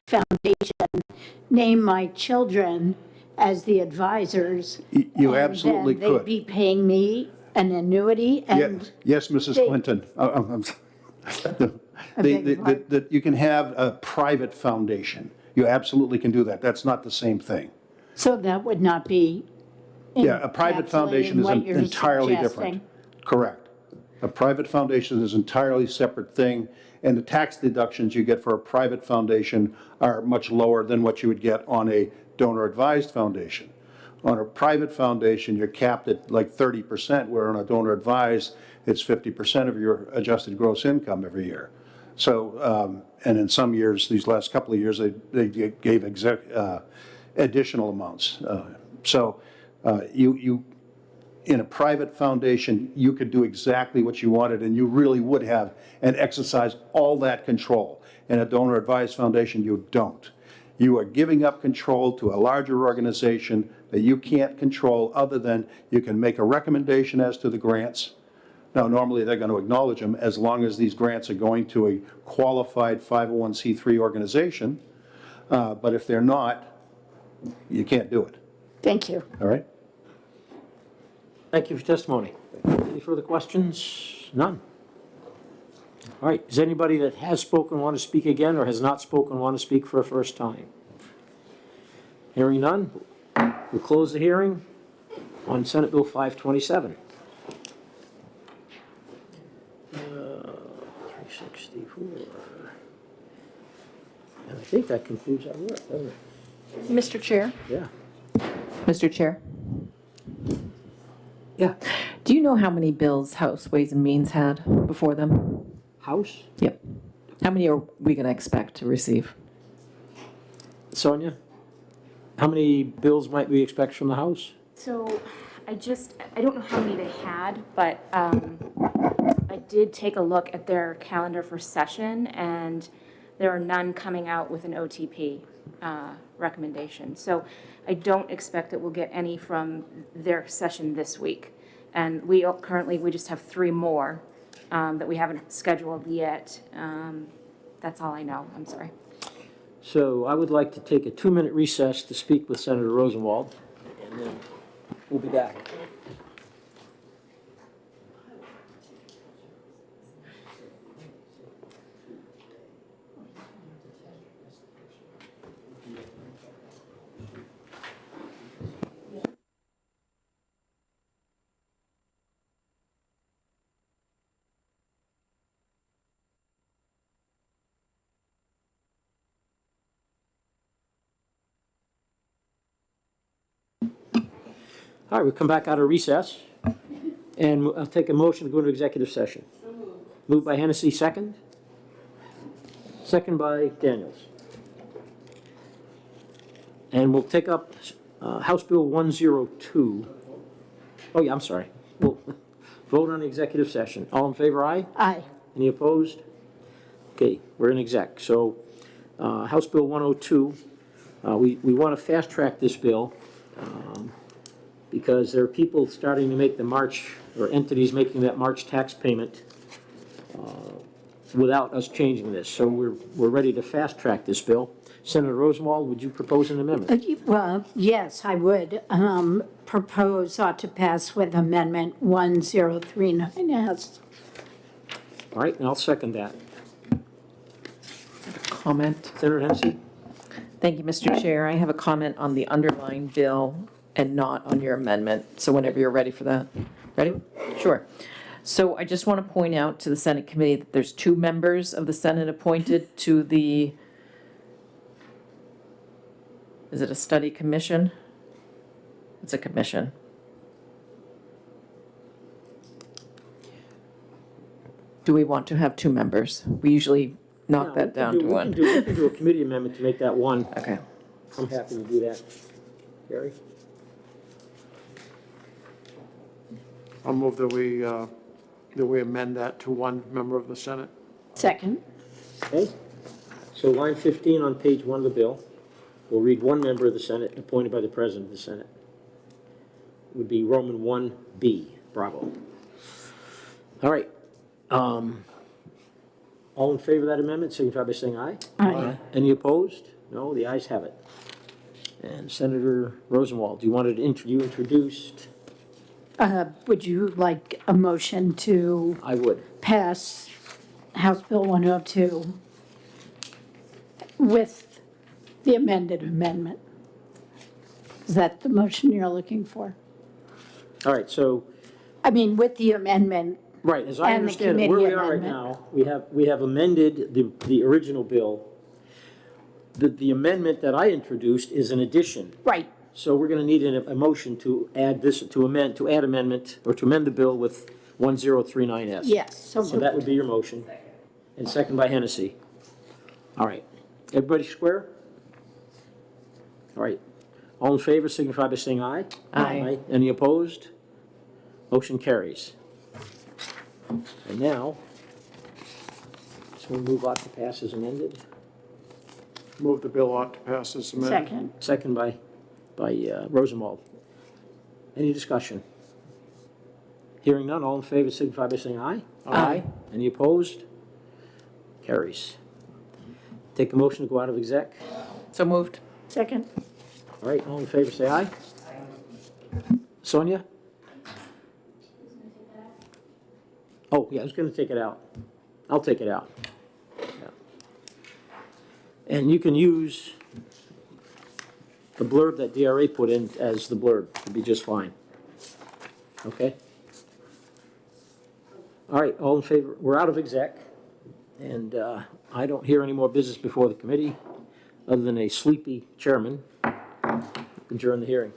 foundation, name my children as the advisors? You absolutely and then they'd could. be paying me an annuity and Yes, Mrs. Clinton. You can have a private foundation. You absolutely can do that. That's not the same thing. so that would not be Yeah, a private foundation is what you're entirely suggesting. different. Correct. A private foundation is an entirely separate thing, and the tax deductions you get for a private foundation are much lower than what you would get on a donor-advised foundation. On a private foundation, you're capped at like 30%, where on a donor-advised, it's 50% of your adjusted gross income every year. So, and in some years, these last couple of years, they gave additional amounts. In a private foundation, you could do exactly what you wanted, and you really would have and exercise all that control. In a donor-advised foundation, you don't. You are giving up control to a larger organization that you can't control, other than you can make a recommendation as to the grants. Now, normally they're going to acknowledge them as long as these grants are going to a qualified 501c3 organization. But if they're not, you can't do it. Thank you. All right? Thank you for testimony. Any further questions? None. All right, is anybody that has spoken want to speak again, or has not spoken want to speak for a first time? Hearing none, we'll close the hearing on Senate Bill 527. 364. And I think that concludes our work, doesn't it? Mr. Chair? Yeah. Mr. Chair? Yeah. Do you know how many bills House Ways and Means had before them? House? Yep. How many are we going to expect to receive? Sonia, how many bills might we expect from the House? So I don't know how many they had, but I did take a look at their calendar for session, and there are none coming out with an OTP recommendation. So I don't expect that we'll get any from their session this week. And we just have 3 more that we haven't scheduled yet. That's all I know. I'm sorry. So I would like to take a 2-minute recess to speak with Senator Rosenwald, and then we'll be back. All right, we'll come back out of recess, and I'll take a motion to go into executive session. Moved by Hennessy, second. Second by Daniels. And we'll take up House Bill 102. Oh, yeah, I'm sorry. We'll vote on the executive session. All in favor, aye? Aye. Any opposed? Okay, we're in exec. So House Bill 102. We want to fast-track this bill because there are people starting to make the March, or entities making that March tax payment without us changing this. So we're ready to fast-track this bill. Senator Rosenwald, would you propose an amendment? Well, yes, I would propose ought to pass with Amendment 1039S. All right, and I'll second that. Comment? Senator Hennessy? Thank you, Mr. Chair. I have a comment on the underlying bill and not on your amendment, so whenever you're ready for that. Ready? Sure. So I just want to point out to the Senate committee that there's 2 members of the Senate appointed to the, is it a study commission? It's a commission. Do we want to have 2 members? We usually knock that down to 1. We can do a committee amendment to make that 1. Okay. I'm happy to do that. Gary? I'll move that we amend that to 1 member of the Senate. Second. Okay. So line 15 on page 1 of the bill, we'll read 1 member of the Senate appointed by the President of the Senate. It would be Roman 1B, Bravo. All right. All in favor of that amendment, signify by saying aye. Aye. Any opposed? No, the ayes have it. And Senator Rosenwald, you wanted you introduced? Would you like a motion to I would. pass House Bill 102 with the amended amendment? Is that the motion you're looking for? All right, so, I mean, with the amendment. right, as I And the understand it, where we committee are right amendment. now, we have amended the original bill. The amendment that I introduced is an addition. Right. So we're going to need a motion to add this, to amend amendment, or to amend the bill with 1039S. Yes. So that would be your motion. And second by Hennessy. All right. Everybody square? All right. All in favor signify by saying aye. Aye. Any opposed? Motion carries. And now, so we'll move on to pass as amended. Move the bill ought to pass as amended. Second. Second by Rosenwald. Any discussion? Hearing none, all in favor signify by saying aye. Aye. Any opposed? Carries. Take a motion to go out of exec. So moved. Second. All right, all in favor say aye. Sonia? Oh, yeah, I was going to take it out. I'll take it out. Yeah. And you can use the blurb that DRA put in as the blurb. It'd be just fine. Okay? All right, all in favor? We're out of exec, and I don't hear any more business before the committee, other than a sleepy chairman. Adjourn the hearing.